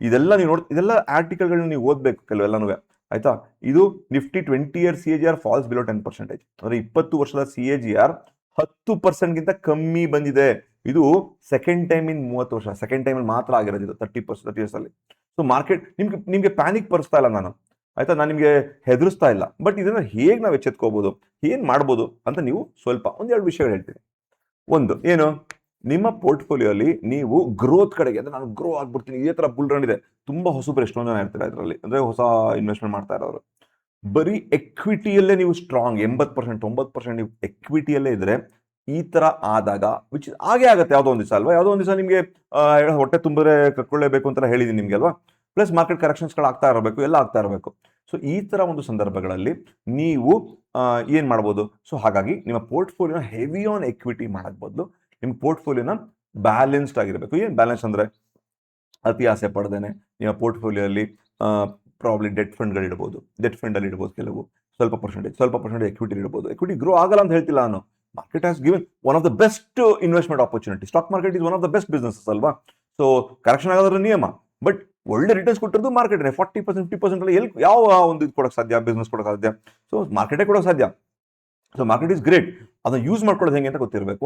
ಇದೆಲ್ಲ ನೀವು ಇದೆಲ್ಲ ಆರ್ಟಿಕಲ್ಗಳನ್ನ ನೀವು ಓದ್ಬೇಕು ಕೆಲವೆಲ್ಲನೂ ಆಯ್ತಾ. ಇದು Nifty 20 year CAGR falls below 10%, ಅಂದ್ರೆ 20 ವರ್ಷದ CAGR 10% ಗಿಂತ ಕಮ್ಮಿ ಬಂದಿದೆ. ಇದು ಸೆಕೆಂಡ್ ಟೈಮ್ ಇನ್ 30 ವರ್ಷ, ಸೆಕೆಂಡ್ ಟೈಮ್ ಮಾತ್ರ ಆಗಿರೋದು ಇದು 30 years ಅಲ್ಲಿ. ಸೊ ಮಾರ್ಕೆಟ್ ನಿಮ್ಗೆ ಪ್ಯಾನಿಕ್ ಪಡಿಸ್ತಾ ಇಲ್ಲ ನಾನು ಆಯ್ತಾ, ನಾನು ನಿಮ್ಗೆ ಹೆದರಿಸ್ತಾ ಇಲ್ಲ. ಬಟ್ ಇದನ್ನ ಹೇಗೆ ನಾವು ಎಚ್ಚೆತ್ಕೋಬಹುದು, ಏನ್ ಮಾಡ್ಬೋದು ಅಂತ ನೀವು ಸ್ವಲ್ಪ ಒಂದೆರಡು ವಿಷಯಗಳು ಹೇಳ್ತೀನಿ. ಒಂದು ಏನು, ನಿಮ್ಮ ಪೋರ್ಟ್ಫೋಲಿಯೋಲಿ ನೀವು ಗ್ರೋತ್ ಕಡೆಗೆ, ಅಂದ್ರೆ ನಾನು ಗ್ರೋ ಆಗ್ಬಿಡ್ತೀನಿ ಇದೇ ತರ ಬುಲ್ ರನ್ ಇದೆ. ತುಂಬಾ ಹೊಸಬ್ರು ಎಷ್ಟೊಂದು ಜನ ಇರ್ತಾರೆ ಇದರಲ್ಲಿ, ಅಂದ್ರೆ ಹೊಸ ಇನ್ವೆಸ್ಟ್ಮೆಂಟ್ ಮಾಡ್ತಾ ಇರೋರು. ಬರೀ ಎಕ್ವಿಟಿಯಲ್ಲೇ ನೀವು ಸ್ಟ್ರಾಂಗ್ 80%, 90% ನೀವು ಎಕ್ವಿಟಿಯಲ್ಲೇ ಇದ್ರೆ, ಈ ತರ ಆದಾಗ ವಿಚ್ ಹಾಗೆ ಆಗುತ್ತೆ ಯಾವುದೋ ಒಂದು ದಿವಸ ಅಲ್ವಾ. ಯಾವುದೋ ಒಂದು ದಿವಸ ನಿಮ್ಗೆ ಹೊಟ್ಟೆ ತುಂಬಿದ್ರೆ ಕಟ್ಕೊಳ್ಳೇಬೇಕು ಅಂತ ಹೇಳಿದೀನಿ ನಿಮ್ಗೆ ಅಲ್ವಾ. ಪ್ಲಸ್ ಮಾರ್ಕೆಟ್ ಕರೆಕ್ಷನ್ಸ್ಗಳು ಆಗ್ತಾ ಇರಬೇಕು, ಎಲ್ಲ ಆಗ್ತಾ ಇರಬೇಕು. ಸೊ ಈ ತರ ಒಂದು ಸಂದರ್ಭಗಳಲ್ಲಿ ನೀವು ಏನ್ ಮಾಡ್ಬೋದು? ಸೊ ಹಾಗಾಗಿ ನಿಮ್ಮ ಪೋರ್ಟ್ಫೋಲಿಯೋನ ಹೆವಿ ಆನ್ ಎಕ್ವಿಟಿ ಮಾಡಕ್ ಬದಲು ನಿಮ್ಮ ಪೋರ್ಟ್ಫೋಲಿಯೋನ ಬ್ಯಾಲೆನ್ಸ್ಡ್ ಆಗಿರಬೇಕು. ಏನ್ ಬ್ಯಾಲೆನ್ಸ್ ಅಂದ್ರೆ ಅತಿ ಆಸೆ ಪಡೆದೇನೆ ನಿಮ್ಮ ಪೋರ್ಟ್ಫೋಲಿಯೋಲಿ ಪ್ರಾಬ್ಲಿ ಡೆಟ್ ಫಂಡ್ಗಳು ಇಡ್ಬೋದು, ಡೆಟ್ ಫಂಡ್ ಅಲ್ಲಿ ಇಡ್ಬೋದು, ಕೆಲವು ಸ್ವಲ್ಪ ಪರ್ಸೆಂಟೇಜ್ ಎಕ್ವಿಟಿ ಇಡ್ಬೋದು. ಎಕ್ವಿಟಿ ಗ್ರೋ ಆಗಲ್ಲ ಅಂತ ಹೇಳ್ತಿಲ್ಲ ನಾನು. Market has given one of the best investment opportunity. Stock market is one of the best businesses ಅಲ್ವಾ? ಸೊ ಕರೆಕ್ಷನ್ ಆಗೋದ್ರ ನಿಯಮ, ಬಟ್ ಒಳ್ಳೆ ರಿಟರ್ನ್ಸ್ ಕೊಟ್ಟಿರೋದು ಮಾರ್ಕೆಟ್ 40% 50% ಎಲ್ಲಿ ಯಾವ ಒಂದು ಇದು ಕೊಡೋಕೆ ಸಾಧ್ಯ, ಬಿಸ್ನೆಸ್ ಕೊಡೋಕೆ ಸಾಧ್ಯ? ಸೊ ಮಾರ್ಕೆಟೇ ಕೊಡೋಕೆ ಸಾಧ್ಯ. So market is great. ಅದನ್ನ ಯೂಸ್ ಮಾಡ್ಕೊಳ್ಳೋದು ಹೆಂಗೆ ಅಂತ ಗೊತ್ತಿರಬೇಕು.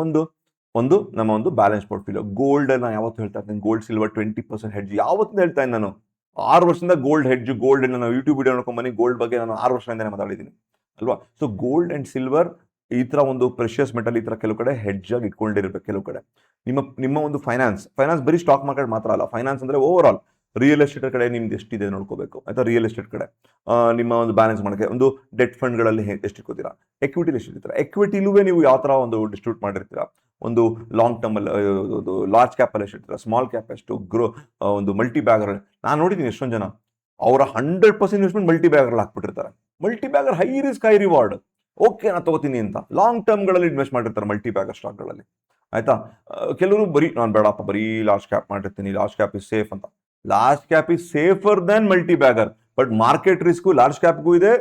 ಒಂದು ನಮ್ಮ ಒಂದು ಬ್ಯಾಲೆನ್ಸ್ ಪೋರ್ಟ್ಫೋಲಿಯೋ. ಗೋಲ್ಡ್ ನಾನು ಯಾವತ್ತು ಹೇಳ್ತಾ ಇದ್ದೀನಿ, ಗೋಲ್ಡ್ ಸಿಲ್ವರ್ 20% ಹೆಡ್ಜ್ ಯಾವತ್ತಿಂದ ಹೇಳ್ತಾ ಇದ್ದೀನಿ ನಾನು. 6 ವರ್ಷದಿಂದ ಗೋಲ್ಡ್ ಹೆಡ್ಜ್, ಗೋಲ್ಡ್ ನಾನು ಯೂಟ್ಯೂಬ್ ವಿಡಿಯೋ ನೋಡ್ಕೊಂಡ್ ಗೋಲ್ಡ್ ಬಗ್ಗೆ ನಾನು 6 ವರ್ಷದಿಂದ ಮಾತಾಡಿದ್ದೀನಿ ಅಲ್ವಾ? ಸೊ ಗೋಲ್ಡ್ ಅಂಡ್ ಸಿಲ್ವರ್ ಈ ತರ ಒಂದು ಪ್ರೆಷಿಯಸ್ ಮೆಟಲ್ ಈ ತರ ಕೆಲವು ಕಡೆ ಹೆಡ್ಜ್ ಆಗಿ ಇಟ್ಕೊಂಡಿರ್ಬೇಕು. ಕೆಲವು ಕಡೆ ನಿಮ್ಮ ಒಂದು ಫೈನಾನ್ಸ್ ಬರೀ ಸ್ಟಾಕ್ ಮಾರ್ಕೆಟ್ ಮಾತ್ರ ಅಲ್ಲ. ಫೈನಾನ್ಸ್ ಅಂದ್ರೆ ಓವರ್ ಆಲ್ ರಿಯಲ್ ಎಸ್ಟೇಟ್ ಕಡೆ ನಿಮ್ದು ಎಷ್ಟಿದೆ ನೋಡ್ಕೋಬೇಕು ಆಯ್ತಾ? ರಿಯಲ್ ಎಸ್ಟೇಟ್ ಕಡೆ ನಿಮ್ಮ ಒಂದು ಬ್ಯಾಲೆನ್ಸ್ ಮಾಡೋಕ್ಕೆ ಒಂದು ಡೆಟ್ ಫಂಡ್ಗಳಲ್ಲಿ ಎಷ್ಟು ಇಟ್ಕೋತೀರಾ, ಎಕ್ವಿಟಿಲಿ ಎಷ್ಟು ಇರ್ತೀರಾ, ಎಕ್ವಿಟಿಲೂ ನೀವು ಯಾವ ತರ ಒಂದು ಡಿಸ್ಟ್ರಿಬ್ಯೂಟ್ ಮಾಡಿರ್ತೀರಾ, ಒಂದು ಲಾಂಗ್ ಟರ್ಮ್ ಅಲ್ಲಿ ಲಾರ್ಜ್ ಕ್ಯಾಪ್ ಅಲ್ಲಿ ಎಷ್ಟು ಇರ್ತೀರಾ, ಸ್ಮಾಲ್ ಕ್ಯಾಪ್ ಎಷ್ಟು, ಒಂದು ಮಲ್ಟಿ ಬ್ಯಾಗರ್. ನಾನು ನೋಡಿದ್ದೀನಿ ಎಷ್ಟೊಂದು ಜನ ಅವರ 100% ಇನ್ವೆಸ್ಟ್ಮೆಂಟ್ ಮಲ್ಟಿ ಬ್ಯಾಗರ್ ಹಾಕ್ಬಿಟ್ಟಿರ್ತಾರೆ. Multi bagger high risk high reward. Okay ನಾ ತಗೋತೀನಿ ಅಂತ ಲಾಂಗ್ ಟರ್ಮ್ಗಳಲ್ಲಿ ಇನ್ವೆಸ್ಟ್ ಮಾಡಿರ್ತಾರೆ ಮಲ್ಟಿ ಬ್ಯಾಗರ್ ಸ್ಟಾಕ್ಗಳಲ್ಲಿ ಆಯ್ತಾ? ಕೆಲವರು ಬರೀ ನಾನು ಬೇಡಪ್ಪ ಬರೀ ಲಾರ್ಜ್ ಕ್ಯಾಪ್ ಮಾಡಿರ್ತೀನಿ, ಲಾರ್ಜ್ ಕ್ಯಾಪ್ ಇಸ್ ಸೇಫ್ ಅಂತ. Large cap is safer than multi bagger, but market risk ಲಾರ್ಜ್ ಕ್ಯಾಪ್ಗೂ ಇದೆ.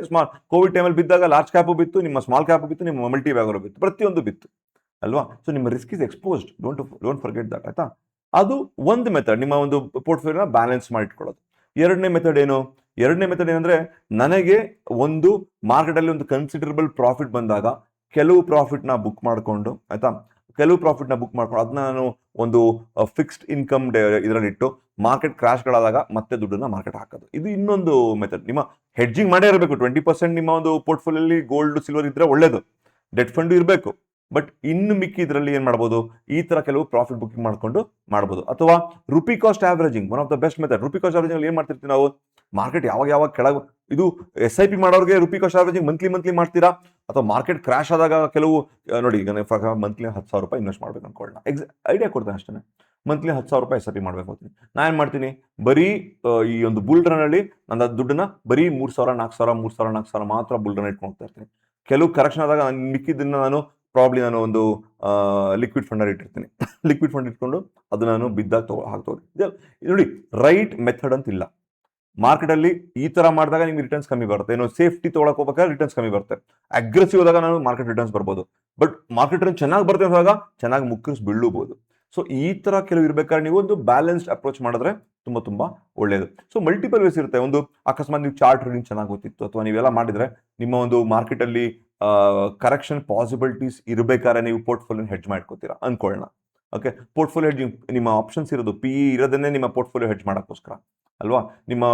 ಕೋವಿಡ್ ಟೈಮಲ್ಲಿ ಬಿದ್ದಾಗ ಲಾರ್ಜ್ ಕ್ಯಾಪ್ ಬಿತ್ತು, ನಿಮ್ಮ ಸ್ಮಾಲ್ ಕ್ಯಾಪ್ ಬಿತ್ತು, ನಿಮ್ಮ ಮಲ್ಟಿ ಬ್ಯಾಗರ್ ಬಿತ್ತು, ಪ್ರತಿಯೊಂದು ಬಿತ್ತು ಅಲ್ವಾ? ಸೊ ನಿಮ್ಮ risk is exposed. Don't forget that ಆಯ್ತಾ? ಅದು ಒಂದು ಮೆಥಡ್, ನಿಮ್ಮ ಒಂದು ಪೋರ್ಟ್ಫೋಲಿಯೋನ ಬ್ಯಾಲೆನ್ಸ್ ಮಾಡಿಟ್ಕೊಳ್ಳೋದು. ಎರಡನೇ ಮೆಥಡ್ ಏನಂದ್ರೆ, ನನಗೆ ಒಂದು ಮಾರ್ಕೆಟ್ ಅಲ್ಲಿ ಒಂದು ಕನ್ಸಿಡರಬಲ್ ಪ್ರಾಫಿಟ್ ಬಂದಾಗ ಕೆಲವು ಪ್ರಾಫಿಟ್ ನ ಬುಕ್ ಮಾಡ್ಕೊಂಡು ಆಯ್ತಾ, ಅದನ್ನ ನಾನು ಒಂದು ಫಿಕ್ಸ್ಡ್ ಇನ್ಕಮ್ ಇದರಲ್ಲಿ ಇಟ್ಟು ಮಾರ್ಕೆಟ್ ಕ್ರಾಶ್ಗಳಾದಾಗ ಮತ್ತೆ ದುಡ್ಡನ್ನ ಮಾರ್ಕೆಟ್ ಹಾಕೋದು. ಇದು ಇನ್ನೊಂದು ಮೆಥಡ್. ನಿಮ್ಮ ಹೆಡ್ಜಿಂಗ್ ಮಾಡೇ ಇರಬೇಕು. 20% ನಿಮ್ಮ ಒಂದು ಪೋರ್ಟ್ಫೋಲಿಯೋಲಿ ಗೋಲ್ಡ್ ಸಿಲ್ವರ್ ಇದ್ರೆ ಒಳ್ಳೇದು, ಡೆಟ್ ಫಂಡ್ ಇರಬೇಕು. ಬಟ್ ಇನ್ನು ಮಿಕ್ಕಿ ಇದರಲ್ಲಿ ಏನ್ ಮಾಡ್ಬೋದು, ಈ ತರ ಕೆಲವು ಪ್ರಾಫಿಟ್ ಬುಕಿಂಗ್ ಮಾಡ್ಕೊಂಡು ಮಾಡ್ಬೋದು. ಅಥವಾ rupee cost averaging, one of the best method. Rupee cost averaging ಏನ್ ಮಾಡ್ತಿರ್ತೀವಿ ನಾವು, ಮಾರ್ಕೆಟ್ ಯಾವಾಗ ಕೆಳಗೆ, ಇದು SIP ಮಾಡೋರಿಗೆ ರುಪಿ ಕಾಸ್ಟ್ ಆವರೇಜಿಂಗ್ ಮಂತ್ಲಿ ಮಾಡ್ತೀರಾ, ಅಥವಾ ಮಾರ್ಕೆಟ್ ಕ್ರಾಶ್ ಆದಾಗ ಕೆಲವು ನೋಡಿ, ಈಗ ಮಂತ್ಲಿ 10,000 ರೂಪಾಯಿ ಇನ್ವೆಸ್ಟ್ ಮಾಡ್ಬೇಕು ಅನ್ಕೊಳ್ಳೋಣ, ಐಡಿಯಾ ಕೊಡ್ತೇನೆ ಅಷ್ಟೇ. ಮಂತ್ಲಿ 10,000 ರೂಪಾಯಿ SIP ಮಾಡ್ಬೇಕು ಅಂತೀನಿ. ನಾನು ಏನ್ ಮಾಡ್ತೀನಿ, ಬರೀ ಈ ಒಂದು ಬುಲ್ ರನ್ ಅಲ್ಲಿ ನನ್ನ ದುಡ್ಡನ್ನ ಬರೀ 3,000 4,000 ಮಾತ್ರ ಬುಲ್ ರನ್ ಇಟ್ಕೊಂಡು ಹೋಗ್ತಾ ಇರ್ತೀನಿ. ಕೆಲವು ಕರೆಕ್ಷನ್ ಆದಾಗ ಮಿಕ್ಕಿದ್ದನ್ನ ನಾನು ನಾನು ಒಂದು ಲಿಕ್ವಿಡ್ ಫಂಡ್ ಅಲ್ಲಿ ಇಟ್ಟಿರ್ತೀನಿ. ಲಿಕ್ವಿಡ್ ಫಂಡ್ ಇಟ್ಕೊಂಡು ಅದು ನಾನು ಬಿದ್ದಾಗ ಹಾಕ್ತೋಗಿ. ನೋಡಿ, ರೈಟ್ ಮೆಥಡ್ ಅಂತ ಇಲ್ಲ. ಮಾರ್ಕೆಟ್ ಅಲ್ಲಿ ಈ ತರ ಮಾಡಿದಾಗ ನಿಮ್ಗೆ ರಿಟರ್ನ್ಸ್ ಕಮ್ಮಿ ಬರುತ್ತೆ. ಏನೋ ಸೇಫ್ಟಿ ತೊಗೊಳಕ್ ಹೋಗ್ಬೇಕಾದ್ರೆ ರಿಟರ್ನ್ಸ್ ಕಮ್ಮಿ ಬರುತ್ತೆ. ಅಗ್ರೆಸಿವ್ ಆದಾಗ ನಾನು ಮಾರ್ಕೆಟ್ ರಿಟರ್ನ್ಸ್ ಬರ್ಬೋದು, ಬಟ್ ಮಾರ್ಕೆಟ್ ಚೆನ್ನಾಗಿ ಬರುತ್ತೆ ಅಂದಾಗ ಚೆನ್ನಾಗಿ ಮುಕ್ಕರಿಸಿ ಬೀಳಬಹುದು. ಸೊ ಈ ತರ ಕೆಲವು ಇರ್ಬೇಕಾದ್ರೆ ನೀವು ಒಂದು ಬ್ಯಾಲೆನ್ಸ್ಡ್ ಅಪ್ರೋಚ್ ಮಾಡಿದ್ರೆ ತುಂಬಾ ಒಳ್ಳೇದು. ಸೊ ಮಲ್ಟಿಪಲ್ ವೇಸ್ ಇರುತ್ತೆ. ಒಂದು ಅಕಸ್ಮಾತ್ ನೀವು ಚಾರ್ಟ್ ರೀಡಿಂಗ್ ಚೆನ್ನಾಗಿ ಗೊತ್ತಿತ್ತು, ಅಥವಾ ನೀವೆಲ್ಲ ಮಾಡಿದ್ರೆ ನಿಮ್ಮ ಒಂದು ಮಾರ್ಕೆಟ್ ಅಲ್ಲಿ ಕರೆಕ್ಷನ್ ಪಾಸಿಬಿಲಿಟೀಸ್ ಇರಬೇಕಾದ್ರೆ ನೀವು ಪೋರ್ಟ್ಫೋಲಿಯೋ ಹೆಡ್ಜ್ ಮಾಡ್ಕೋತೀರಾ ಅನ್ಕೊಳ್ಳೋಣ. ಓಕೆ, ಪೋರ್ಟ್ಫೋಲಿಯೋ ಹೆಡ್ಜಿಂಗ್ ನಿಮ್ಮ ಆಪ್ಷನ್ಸ್ ಇರೋದು PE ಇರೋದನ್ನೇ ನಿಮ್ಮ ಪೋರ್ಟ್ಫೋಲಿಯೋ ಹೆಡ್ಜ್ ಮಾಡೋಕ್ಕೋಸ್ಕರ ಅಲ್ವಾ? ನಿಮ್ಮ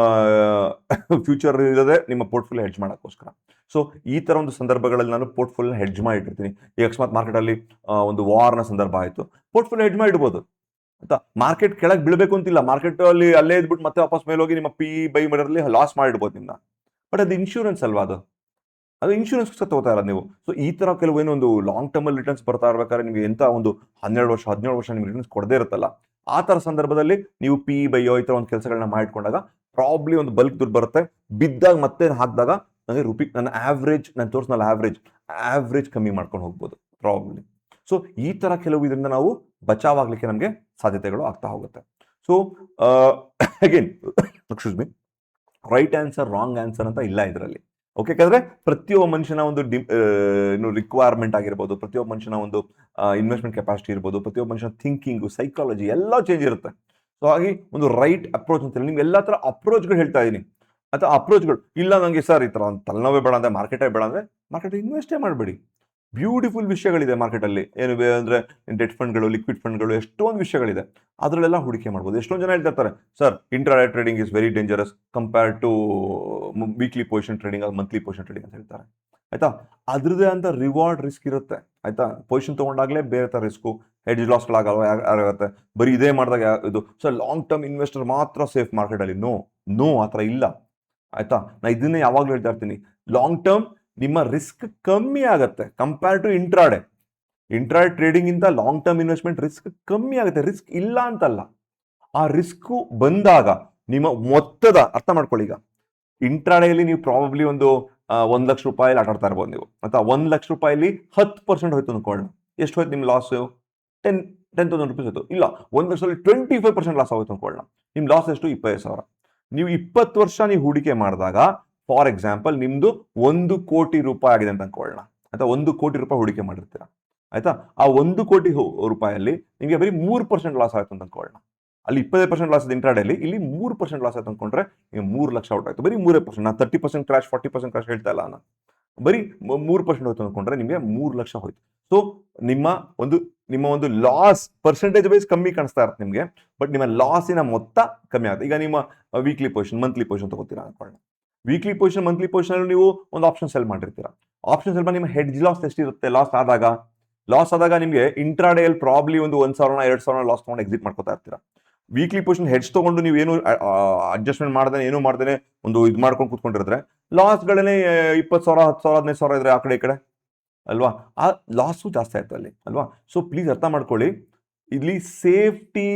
ಫ್ಯೂಚರ್ ಇರೋದೇ ನಿಮ್ಮ ಪೋರ್ಟ್ಫೋಲಿಯೋ ಹೆಡ್ಜ್ ಮಾಡೋಕ್ಕೋಸ್ಕರ. ಸೊ ಈ ತರ ಒಂದು ಸಂದರ್ಭಗಳಲ್ಲಿ ನಾನು ಪೋರ್ಟ್ಫೋಲಿಯೋ ಹೆಡ್ಜ್ ಮಾಡಿಟ್ಟಿರ್ತೀನಿ. ಈ ಅಕಸ್ಮಾತ್ ಮಾರ್ಕೆಟ್ ಅಲ್ಲಿ ಒಂದು ವಾರ್ನ ಸಂದರ್ಭ ಆಯಿತು, ಪೋರ್ಟ್ಫೋಲಿಯೋ ಹೆಡ್ಜ್ ಮಾಡಿಡ್ಬೋದು ಆಯ್ತಾ? ಮಾರ್ಕೆಟ್ ಕೆಳಗೆ ಬೀಳಬೇಕು ಅಂತಿಲ್ಲ, ಮಾರ್ಕೆಟ್ ಅಲ್ಲಿ ಅಲ್ಲೇ ಇದ್ಬಿಟ್ಟು ಮತ್ತೆ ವಾಪಸ್ ಮೇಲೆ ಹೋಗಿ ನಿಮ್ಮ PE ಬೈ ಮಾಡೋದ್ರಲ್ಲಿ ಲಾಸ್ ಮಾಡಿಡ್ಬೋದು ನಿಮ್ನ. ಬಟ್ ಅದು ಇನ್ಶೂರೆನ್ಸ್ ಅಲ್ವಾ, ಅದು ಇನ್ಶೂರೆನ್ಸ್ ತಗೋತಾ ಇರೋದು ನೀವು. ಸೊ ಈ ತರ ಕೆಲವೇನೋ ಒಂದು ಲಾಂಗ್ ಟರ್ಮ್ ಅಲ್ಲಿ ರಿಟರ್ನ್ಸ್ ಬರ್ತಾ ಇರ್ಬೇಕಾದ್ರೆ ನಿಮ್ಗೆ ಎಂತ ಒಂದು 17 ವರ್ಷ ನಿಮ್ಗೆ ರಿಟರ್ನ್ಸ್ ಕೊಡದೇ ಇರುತ್ತಲ್ಲ, ಆ ತರ ಸಂದರ್ಭದಲ್ಲಿ ನೀವು PE ಬೈಯೋ ಈ ತರ ಒಂದು ಕೆಲಸಗಳನ್ನ ಮಾಡಿಕೊಂಡಾಗ ಪ್ರಾಬ್ಲಿ ಒಂದು ಬಲ್ಕ್ ದುಡ್ಡು ಬರುತ್ತೆ. ಬಿದ್ದಾಗ ಮತ್ತೆ ಹಾಕಿದಾಗ ನನಗೆ ನನ್ನ ನಾನು ತೋರಿಸ್ನಲ್ಲ ಆವ್ರೇಜ್ ಕಮ್ಮಿ ಮಾಡ್ಕೊಂಡು ಹೋಗ್ಬೋದು ಪ್ರಾಬ್ಲಿ. ಸೊ ಈ ತರ ಕೆಲವು ಇದರಿಂದ ನಾವು ಬಚಾವಾಗ್ಲಿಕ್ಕೆ ನಮಗೆ ಸಾಧ್ಯತೆಗಳು ಆಗ್ತಾ ಹೋಗುತ್ತೆ. So again excuse me, right answer wrong answer ಅಂತ ಇಲ್ಲ ಇದರಲ್ಲಿ. ಓಕೆ, ಯಾಕಂದ್ರೆ ಪ್ರತಿಯೊಬ್ಬ ಮನುಷ್ಯನ ಒಂದು ರಿಕ್ವೈರ್ಮೆಂಟ್ ಆಗಿರ್ಬೋದು, ಪ್ರತಿಯೊಬ್ಬ ಮನುಷ್ಯನ ಒಂದು ಇನ್ವೆಸ್ಟ್ಮೆಂಟ್ ಕೆಪಾಸಿಟಿ ಇರ್ಬೋದು, ಪ್ರತಿಯೊಬ್ಬ ಮನುಷ್ಯನ ಥಿಂಕಿಂಗ್, ಸೈಕಾಲಜಿ ಎಲ್ಲ ಚೇಂಜ್ ಇರುತ್ತೆ. ಸೊ ಹಾಗೆ ಒಂದು ರೈಟ್ ಅಪ್ರೋಚ್ ಅಂತ ನಿಮ್ಗೆ ಎಲ್ಲ ತರ ಅಪ್ರೋಚ್ಗಳು ಹೇಳ್ತಾ ಇದೀನಿ. ಅಥವಾ ಅಪ್ರೋಚ್ಗಳು ಇಲ್ಲ ನನಗೆ ಸರ್ ಈ ತರ ತಲೆನೋವೇ ಬೇಡ ಅಂದ್ರೆ, ಮಾರ್ಕೆಟೇ ಬೇಡ ಅಂದ್ರೆ ಮಾರ್ಕೆಟ್ ಇನ್ವೆಸ್ಟೇ ಮಾಡಬೇಡಿ. ಬ್ಯೂಟಿಫುಲ್ ವಿಷಯಗಳಿದೆ ಮಾರ್ಕೆಟಲ್ಲಿ. ಏನು ಅಂದ್ರೆ ಡೆಟ್ ಫಂಡ್ಗಳು, ಲಿಕ್ವಿಡ್ ಫಂಡ್ಗಳು, ಎಷ್ಟೊಂದು ವಿಷಯಗಳಿದೆ, ಅದರಲ್ಲೆಲ್ಲ ಹೂಡಿಕೆ ಮಾಡ್ಬೋದು. ಎಷ್ಟೊಂದು ಜನ ಹೇಳ್ತಾರೆ sir intraday trading is very dangerous compared to weekly position trading, monthly position trading ಅಂತ ಹೇಳ್ತಾರೆ ಆಯ್ತಾ? ಅದ್ರದ್ದೇ ಅಂತ ರಿವಾರ್ಡ್ ರಿಸ್ಕ್ ಇರುತ್ತೆ ಆಯ್ತಾ? ಪೊಸಿಷನ್ ತಗೊಂಡಾಗ್ಲೇ ಬೇರೆ ತರ ರಿಸ್ಕು, ಹೆಡ್ಜ್ ಲಾಸ್ಗಳಾಗುತ್ತೆ. ಬರೀ ಇದೇ ಮಾಡಿದಾಗ ಇದು. ಸೊ ಲಾಂಗ್ ಟರ್ಮ್ ಇನ್ವೆಸ್ಟರ್ ಮಾತ್ರ ಸೇಫ್ ಮಾರ್ಕೆಟ್ ಅಲ್ಲಿ. ನೋ ಆ ಥರ ಇಲ್ಲ ಆಯ್ತಾ? ನಾ ಇದನ್ನೇ ಯಾವಾಗಲೂ ಹೇಳ್ತಾ ಇರ್ತೀನಿ, ಲಾಂಗ್ ಟರ್ಮ್ ನಿಮ್ಮ ರಿಸ್ಕ್ ಕಮ್ಮಿ ಆಗುತ್ತೆ ಕಂಪೇರ್ ಟು ಇಂಟ್ರಾಡೇ ಟ್ರೇಡಿಂಗ್ ಇಂದ ಲಾಂಗ್ ಟರ್ಮ್ ಇನ್ವೆಸ್ಟ್ಮೆಂಟ್ ರಿಸ್ಕ್ ಕಮ್ಮಿ ಆಗುತ್ತೆ. ರಿಸ್ಕ್ ಇಲ್ಲ ಅಂತಲ್ಲ, ಆ ರಿಸ್ಕ್ ಬಂದಾಗ ನಿಮ್ಮ ಮೊತ್ತದ ಅರ್ಥ ಮಾಡ್ಕೊಳ್ಳಿ. ಈಗ ಇಂಟ್ರಾಡೇಲಿ ನೀವು ಪ್ರಾಬಬ್ಲಿ ಒಂದು 1 ಲಕ್ಷ ರೂಪಾಯಿ ಆಟ ಆಡ್ತಾ ಇರ್ಬೋದು ನೀವು, ಅಥವಾ 1 ಲಕ್ಷ ರೂಪಾಯಿಲಿ 10% ಹೋಯ್ತು ಅನ್ಕೊಳ್ಳೋಣ. ಎಷ್ಟು ಹೋಯ್ತು ನಿಮ್ಮ ಲಾಸ್? 10,000 ರುಪೀಸ್ ಹೋಯ್ತು. ಇಲ್ಲ, 1 ಲಕ್ಷದಲ್ಲಿ 25% ಲಾಸ್ ಆಗೋಯ್ತು ಅನ್ಕೊಳ್ಳೋಣ. ನಿಮ್ ಲಾಸ್ ಎಷ್ಟು? 25,000. ನೀವು 20 ವರ್ಷ ನೀವು ಹೂಡಿಕೆ ಮಾಡಿದಾಗ, ಫಾರ್ ಎಕ್ಸಾಂಪಲ್ ನಿಮ್ದು 1 ಕೋಟಿ ರೂಪಾಯಿ ಆಗಿದೆ ಅಂತ ಅನ್ಕೊಳ್ಳೋಣ, ಅಥವಾ 1 ಕೋಟಿ ರೂಪಾಯಿ ಹೂಡಿಕೆ ಮಾಡಿರ್ತೀರಾ, ಆಯ್ತಾ? ಆ 1 ಕೋಟಿ ರೂಪಾಯಲ್ಲಿ ನಿಮಗೆ ಬರೀ 3% ಲಾಸ್ ಆಯ್ತು ಅಂತ ಅನ್ಕೊಳ್ಳೋಣ. ಅಲ್ಲಿ 25% ಲಾಸ್ ಇದೆ ಇಂಟ್ರಾಡೇಲಿ, ಇಲ್ಲಿ 3% ಲಾಸ್ ಆಯ್ತು ಅನ್ಕೊಂಡ್ರೆ ನಿಮಗೆ 3 ಲಕ್ಷ ಔಟ್ ಆಯ್ತು. ಬರೀ 3%. ನಾನು 30% ಕ್ರಾಶ್ 40% ಕ್ರಾಶ್ ಹೇಳ್ತಾ ಇಲ್ಲ ನಾನು, ಬರೀ 3% ಹೋಯ್ತು ಅನ್ಕೊಂಡ್ರೆ ನಿಮಗೆ 3 ಲಕ್ಷ ಹೋಯ್ತು. ಸೊ ನಿಮ್ಮ ಒಂದು ಲಾಸ್ ಪರ್ಸೆಂಟೇಜ್ ವೈಸ್ ಕಮ್ಮಿ ಕಾಣಿಸ್ತಾ ಇರುತ್ತೆ ನಿಮಗೆ, ಬಟ್ ನಿಮ್ಮ ಲಾಸಿನ ಮೊತ್ತ ಕಮ್ಮಿ ಆಗುತ್ತೆ. ಈಗ ನಿಮ್ಮ ವೀಕ್ಲಿ ಪೊಸಿಷನ್, ಮಂತ್ಲಿ ಪೊಸಿಷನ್ ತಗೋತೀರಾ ಅನ್ಕೊಳ್ಳೋಣ. ವೀಕ್ಲಿ ಪೊಸಿಷನ್, ಮಂತ್ಲಿ ಪೊಸಿಷನ್ ಅಲ್ಲಿ ನೀವು ಒಂದು ಆಪ್ಷನ್ ಸೆಲ್ ಮಾಡಿರ್ತೀರಾ. ಆಪ್ಷನ್ ಸೆಲ್ ಮಾಡಿ ನಿಮ್ಮ ಹೆಡ್ಜ್ ಲಾಸ್ ಎಷ್ಟಿರುತ್ತೆ? ಲಾಸ್ ಆದಾಗ ನಿಮಗೆ ಇಂಟ್ರಾಡೇಲ್ ಪ್ರಾಬ್ಲಿ ಒಂದು 1,000 2,000 ಲಾಸ್ ತಗೊಂಡು ಎಕ್ಸಿಟ್ ಮಾಡ್ಕೋತಾ ಇರ್ತೀರಾ. ವೀಕ್ಲಿ ಪೊಸಿಷನ್ ಹೆಡ್ಜ್ ತಗೊಂಡು ನೀವು ಏನು ಅಡ್ಜಸ್ಟ್ಮೆಂಟ್ ಮಾಡ್ದೇನೆ, ಏನು ಮಾಡ್ದೇನೆ ಒಂದು ಇದು ಮಾಡ್ಕೊಂಡು ಕೂತ್ಕೊಂಡಿರಿದ್ರೆ ಲಾಸ್ಗಳನ್ನೇ 20,000 10,000 15,000 ಇದ್ರೆ ಆ ಕಡೆ ಈ ಕಡೆ ಅಲ್ವಾ, ಆ ಲಾಸು ಜಾಸ್ತಿ ಆಯ್ತು ಅಲ್ಲಿ ಅಲ್ವಾ. ಸೊ ಪ್ಲೀಸ್ ಅರ್ಥ ಮಾಡ್ಕೊಳ್ಳಿ, ಇಲ್ಲಿ safety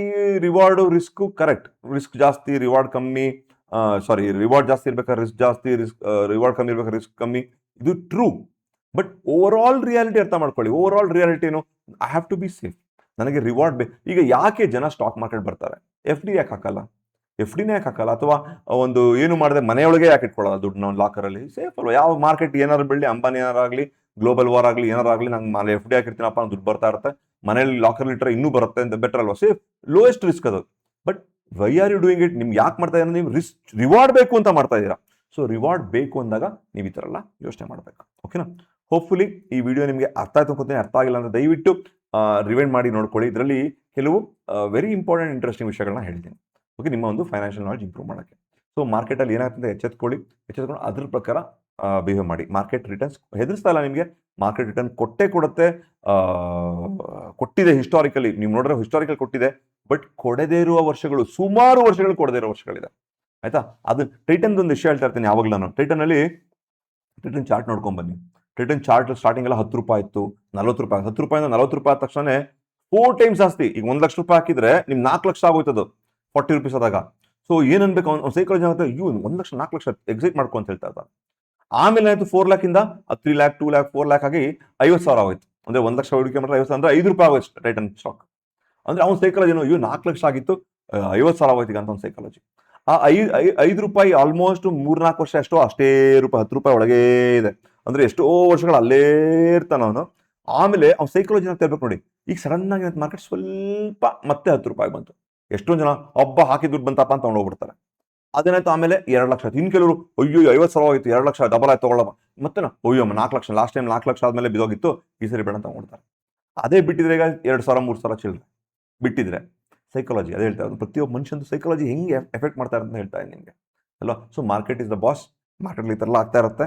reward risk correct, risk ಜಾಸ್ತಿ ರಿವಾರ್ಡ್ ಕಮ್ಮಿ, ರಿವಾರ್ಡ್ ಜಾಸ್ತಿ ಇರ್ಬೇಕಾದ್ರೆ ರಿಸ್ಕ್ ಜಾಸ್ತಿ, ರಿವಾರ್ಡ್ ಕಮ್ಮಿ ಇರ್ಬೇಕಾದ್ರೆ ರಿಸ್ಕ್ ಕಮ್ಮಿ, ಇದು true. But overall reality ಅರ್ಥ ಮಾಡ್ಕೊಳ್ಳಿ. ಓವರ್ ಆಲ್ ರಿಯಾಲಿಟಿ ಏನು? I have to be safe, ನನಗೆ ರಿವಾರ್ಡ್ ಬೇಕು. ಈಗ ಯಾಕೆ ಜನ ಸ್ಟಾಕ್ ಮಾರ್ಕೆಟ್ ಬರ್ತಾರೆ? FD ಯಾಕೆ ಹಾಕಲ್ಲ? FDನೇ ಯಾಕೆ ಹಾಕಲ್ಲ? ಅಥವಾ ಒಂದು ಏನು ಮಾಡಿದೆ ಮನೆಯೊಳಗೆ ಯಾಕೆ ಇಟ್ಕೊಳ್ಳಲ್ಲ ದುಡ್ಡು ನಾವು ಲಾಕರಲ್ಲಿ? ಸೇಫ್ ಅಲ್ವಾ? ಯಾವ ಮಾರ್ಕೆಟ್ ಏನಾರು ಬೆಳ್ಳಿ, ಅಂಬಾನಿ ಏನಾರಾಗಲಿ, ಗ್ಲೋಬಲ್ ವಾರ್ ಆಗಲಿ, ಏನಾರಾಗಲಿ, ನಂಗೆ FD ಹಾಕಿರ್ತೀನಪ್ಪ, ದುಡ್ಡು ಬರ್ತಾ ಇರುತ್ತೆ, ಮನೇಲಿ ಲಾಕರ್ ಇಟ್ಟರೆ ಇನ್ನೂ ಬರುತ್ತೆ ಅಂತ ಬೆಟರ್ ಅಲ್ವಾ? ಸೇಫ್, ಲೋಯೆಸ್ಟ್ ರಿಸ್ಕ್ ಅದು. But why are you doing it? ನಿಮ್ಗೆ ಯಾಕೆ ಮಾಡ್ತಾ ಇದ್ದೀರಾ? ನೀವು ರಿವಾರ್ಡ್ ಬೇಕು ಅಂತ ಮಾಡ್ತಾ ಇದ್ದೀರಾ. ಸೊ ರಿವಾರ್ಡ್ ಬೇಕು ಅಂದಾಗ ನೀವು ಈ ಥರ ಎಲ್ಲ ಯೋಚನೆ ಮಾಡಬೇಕು. ಓಕೆನಾ? ಹೋಪ್ಫುಲಿ ಈ ವಿಡಿಯೋ ನಿಮಗೆ ಅರ್ಥ ಆಯ್ತು ಅನ್ಕೋತೀನಿ. ಅರ್ಥ ಆಗಿಲ್ಲ ಅಂದರೆ ದಯವಿಟ್ಟು ರಿವೈಂಡ್ ಮಾಡಿ ನೋಡ್ಕೊಳ್ಳಿ. ಇದರಲ್ಲಿ ಕೆಲವು ವೆರಿ ಇಂಪಾರ್ಟೆಂಟ್ ಇಂಟ್ರೆಸ್ಟಿಂಗ್ ವಿಷಯಗಳನ್ನ ಹೇಳ್ತೀನಿ. ಓಕೆ, ನಿಮ್ಮ ಒಂದು ಫೈನಾನ್ಷಿಯಲ್ ನಾಲೆಜ್ ಇಂಪ್ರೂವ್ ಮಾಡೋಕ್ಕೆ. ಸೊ ಮಾರ್ಕೆಟಲ್ಲಿ ಏನಾಗ್ತದೆ ಎಚ್ಚೆತ್ಕೊಂಡು ಅದ್ರ ಪ್ರಕಾರ ಬಿಹೇವ್ ಮಾಡಿ. ಮಾರ್ಕೆಟ್ ರಿಟರ್ನ್ಸ್ ಹೆದರ್ಸ್ತಾ ಇಲ್ಲ ನಿಮಗೆ, ಮಾರ್ಕೆಟ್ ರಿಟರ್ನ್ ಕೊಟ್ಟೇ ಕೊಡುತ್ತೆ, ಕೊಟ್ಟಿದೆ ಹಿಸ್ಟಾರಿಕಲಿ. ನೀವು ನೋಡಿದ್ರೆ ಹಿಸ್ಟಾರಿಕಲ್ ಕೊಟ್ಟಿದೆ, ಬಟ್ ಕೊಡದೇ ಇರುವ ವರ್ಷಗಳು, ಸುಮಾರು ವರ್ಷಗಳು ಕೊಡದೇ ಇರೋ ವರ್ಷಗಳಿದೆ, ಆಯ್ತಾ? ಅದು ಟೈಟನ್ ಒಂದು ವಿಷಯ ಹೇಳ್ತಾ ಇರ್ತೀನಿ ಯಾವಾಗಲೂ ನಾನು. ಟೈಟನ್ ಚಾರ್ಟ್ ನೋಡ್ಕೊಂಡ್ ಬನ್ನಿ. ಟೈಟನ್ ಚಾರ್ಟ್ ಸ್ಟಾರ್ಟಿಂಗ್ ಎಲ್ಲ 10 ರೂಪಾಯಿ ಇತ್ತು, 40 ರೂಪಾಯಿ. 10 ರೂಪಾಯಿಂದ 40 ರೂಪಾಯಿ ಆದ ತಕ್ಷಣ 4 ಟೈಮ್ಸ್ ಜಾಸ್ತಿ. ಈಗ 1 ಲಕ್ಷ ರೂಪಾಯಿ ಹಾಕಿದ್ರೆ ನಿಮ್ 4 ಲಕ್ಷ ಆಗೋಯ್ತದು 40 ರುಪೀಸ್ ಆದಾಗ. ಸೊ ಏನ್ ಅನ್ಬೇಕು, ಅವ್ನು ಸೈಕಾಲಜಿ ಆಗುತ್ತೆ, 1 ಲಕ್ಷ 4 ಲಕ್ಷ ಎಕ್ಸೈಟ್ ಮಾಡ್ಕೊ ಅಂತ ಹೇಳ್ತಾ ಇರ್ತಾರೆ. ಆಮೇಲೆ ಆಯ್ತು 4 ಲ್ಯಾಕ್ ಇಂದ 3 ಲ್ಯಾಕ್ 2 ಲ್ಯಾಕ್ 4 ಲ್ಯಾಕ್ ಆಗಿ 50,000 ಆಗೋಯ್ತು. ಅಂದ್ರೆ 1 ಲಕ್ಷ ಹೂಡಿಕೆ ಮಾಡಿದ್ರೆ 50,000 ಅಂದ್ರೆ 5 ರೂಪಾಯಿ ಆಗೋಯ್ತು ಟೈಟನ್ ಸ್ಟಾಕ್. ಅಂದ್ರೆ ಅವ್ನ ಸೈಕಾಲಜಿ 4 ಲಕ್ಷ ಆಗಿತ್ತು, 50,000 ಆಗೋಯ್ತು ಈಗ ಅಂತ ಒಂದು ಸೈಕಾಲಜಿ. ಆ 5 ರೂಪಾಯಿ ಆಲ್ಮೋಸ್ಟ್ 3-4 ವರ್ಷ ಎಷ್ಟೋ ಅಷ್ಟೇ ರೂಪಾಯಿ, 10 ರೂಪಾಯಿ ಒಳಗೇ ಇದೆ. ಅಂದ್ರೆ ಎಷ್ಟೋ ವರ್ಷಗಳು ಅಲ್ಲೇ ಇರ್ತಾನ ಅವನು. ಆಮೇಲೆ ಅವ್ನ ಸೈಕಾಲಜಿ ಅಂತ ಹೇಳ್ಬೇಕು ನೋಡಿ. ಈಗ ಸಡನ್ ಆಗಿ ಮಾರ್ಕೆಟ್ ಸ್ವಲ್ಪ ಮತ್ತೆ 10 ರೂಪಾಯಿ ಬಂತು. ಎಷ್ಟೊಂದು ಜನ ಹಬ್ಬ ಹಾಕಿ ದುಡ್ಡು ಬಂತಪ್ಪ ಅಂತ ತಗೊಂಡೋಗ್ಬಿಡ್ತಾರೆ. ಅದೇನಾಯ್ತು, ಆಮೇಲೆ 2 ಲಕ್ಷ ಆಯ್ತು. ಇನ್ನು ಕೆಲವರು ಅಯ್ಯೋ 50,000 ಆಯ್ತು, 2 ಲಕ್ಷ ಡಬಲ್ ಆಯ್ತು ತಗೊಳ್ಳಮ್ಮ, ಮತ್ತೆ ಅಯ್ಯೋ 4 ಲಕ್ಷ, ಲಾಸ್ಟ್ ಟೈಮ್ 4 ಲಕ್ಷ ಆದ್ಮೇಲೆ ಬಿದೋಗಿತ್ತು, ಈ ಸರಿ ಬೇಡ ಅಂತ ತಗೊಂಡ್ತಾರೆ. ಅದೇ ಬಿಟ್ಟಿದ್ರೆ ಈಗ 2,000-3,000 ಚಿಲ್ಲರೆ ಬಿಟ್ಟಿದ್ರೆ ಸೈಕಾಲಜಿ ಅದೇ ಹೇಳ್ತಾ ಇರೋದು. ಪ್ರತಿಯೊಬ್ಬ ಮನುಷ್ಯಂದು ಸೈಕಾಲಜಿ ಹೆಂಗೆ ಎಫೆಕ್ಟ್ ಮಾಡ್ತಾ ಇರುತ್ತೆ ಅಂತ ಹೇಳ್ತಾ ಇದ್ದೀನಿ ನಿಮಗೆ ಅಲ್ವಾ. So market is the boss. ಮಾರ್ಕೆಟ್ಲಿ ಈ ಥರ ಎಲ್ಲ ಆಗ್ತಾ ಇರುತ್ತೆ.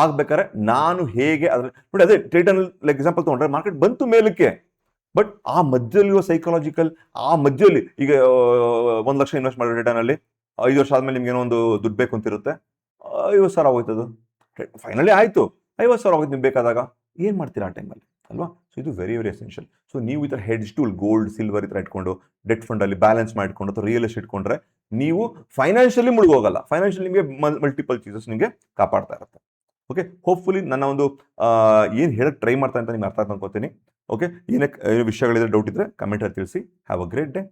ಆಗ್ಬೇಕಾದ್ರೆ ನಾನು ಹೇಗೆ ಅದ್ರ ನೋಡಿ, ಅದೇ ಟೈಟನ್ ಎಕ್ಸಾಂಪಲ್ ತಗೊಂಡ್ರೆ ಮಾರ್ಕೆಟ್ ಬಂತು ಮೇಲಕ್ಕೆ, ಬಟ್ ಆ ಮಧ್ಯದಲ್ಲಿರುವ ಸೈಕಾಲಜಿಕಲ್, ಆ ಮಧ್ಯದಲ್ಲಿ ಈಗ 1 ಲಕ್ಷ ಇನ್ವೆಸ್ಟ್ ಮಾಡಿ ಟೈಟನ್ ಅಲ್ಲಿ 5 ವರ್ಷ ಆದ್ಮೇಲೆ ನಿಮ್ಗೆ ಏನೋ ಒಂದು ದುಡ್ಡು ಬೇಕು ಅಂತಿರುತ್ತೆ, 50,000 ಆಗೋಯ್ತದು. ಫೈನಲಿ ಆಯ್ತು 50,000 ಆಗೋಯ್ತು. ನಿಮ್ಗೆ ಬೇಕಾದಾಗ ಏನ್ ಮಾಡ್ತೀರಾ ಆ ಟೈಮಲ್ಲಿ ಅಲ್ವಾ. ಸೊ ಇದು ವೆರಿ ವೆರಿ ಎಸೆನ್ಷಿಯಲ್. ಸೊ ನೀವು ಈ ಥರ ಹೆಡ್ಜ್ ಟೂಲ್, ಗೋಲ್ಡ್ ಸಿಲ್ವರ್ ಈ ಥರ ಇಟ್ಕೊಂಡು ಡೆಟ್ ಫಂಡ್ ಅಲ್ಲಿ ಬ್ಯಾಲೆನ್ಸ್ ಮಾಡಿಕೊಂಡು ಅಥವಾ ರಿಯಲ್ ಎಸ್ಟೇಟ್ ಇಟ್ಕೊಂಡ್ರೆ ನೀವು ಫೈನಾನ್ಷಿಯಲಿ ಮುಳುಗೋಗಲ್ಲ. ಫೈನಾನ್ಷಿಯಲಿ ನಿಮಗೆ ಮಲ್ಟಿಪಲ್ ಚೀಸಸ್ ನಿಮಗೆ ಕಾಪಾಡ್ತಾ ಇರುತ್ತೆ. ಓಕೆ, ಹೋಪ್ಫುಲಿ ನನ್ನ ಒಂದು ಏನು ಹೇಳಕ್ಕೆ ಟ್ರೈ ಮಾಡ್ತಾ ಅಂತ ನಿಮ್ಗೆ ಅರ್ಥ ಆಯ್ತು ಅನ್ಕೋತೀನಿ. ಓಕೆ, ಏನೇ ವಿಷಯಗಳಿದ್ರೆ ಡೌಟ್ ಇದ್ರೆ ಕಮೆಂಟಲ್ಲಿ ತಿಳಿಸಿ. Have a great day.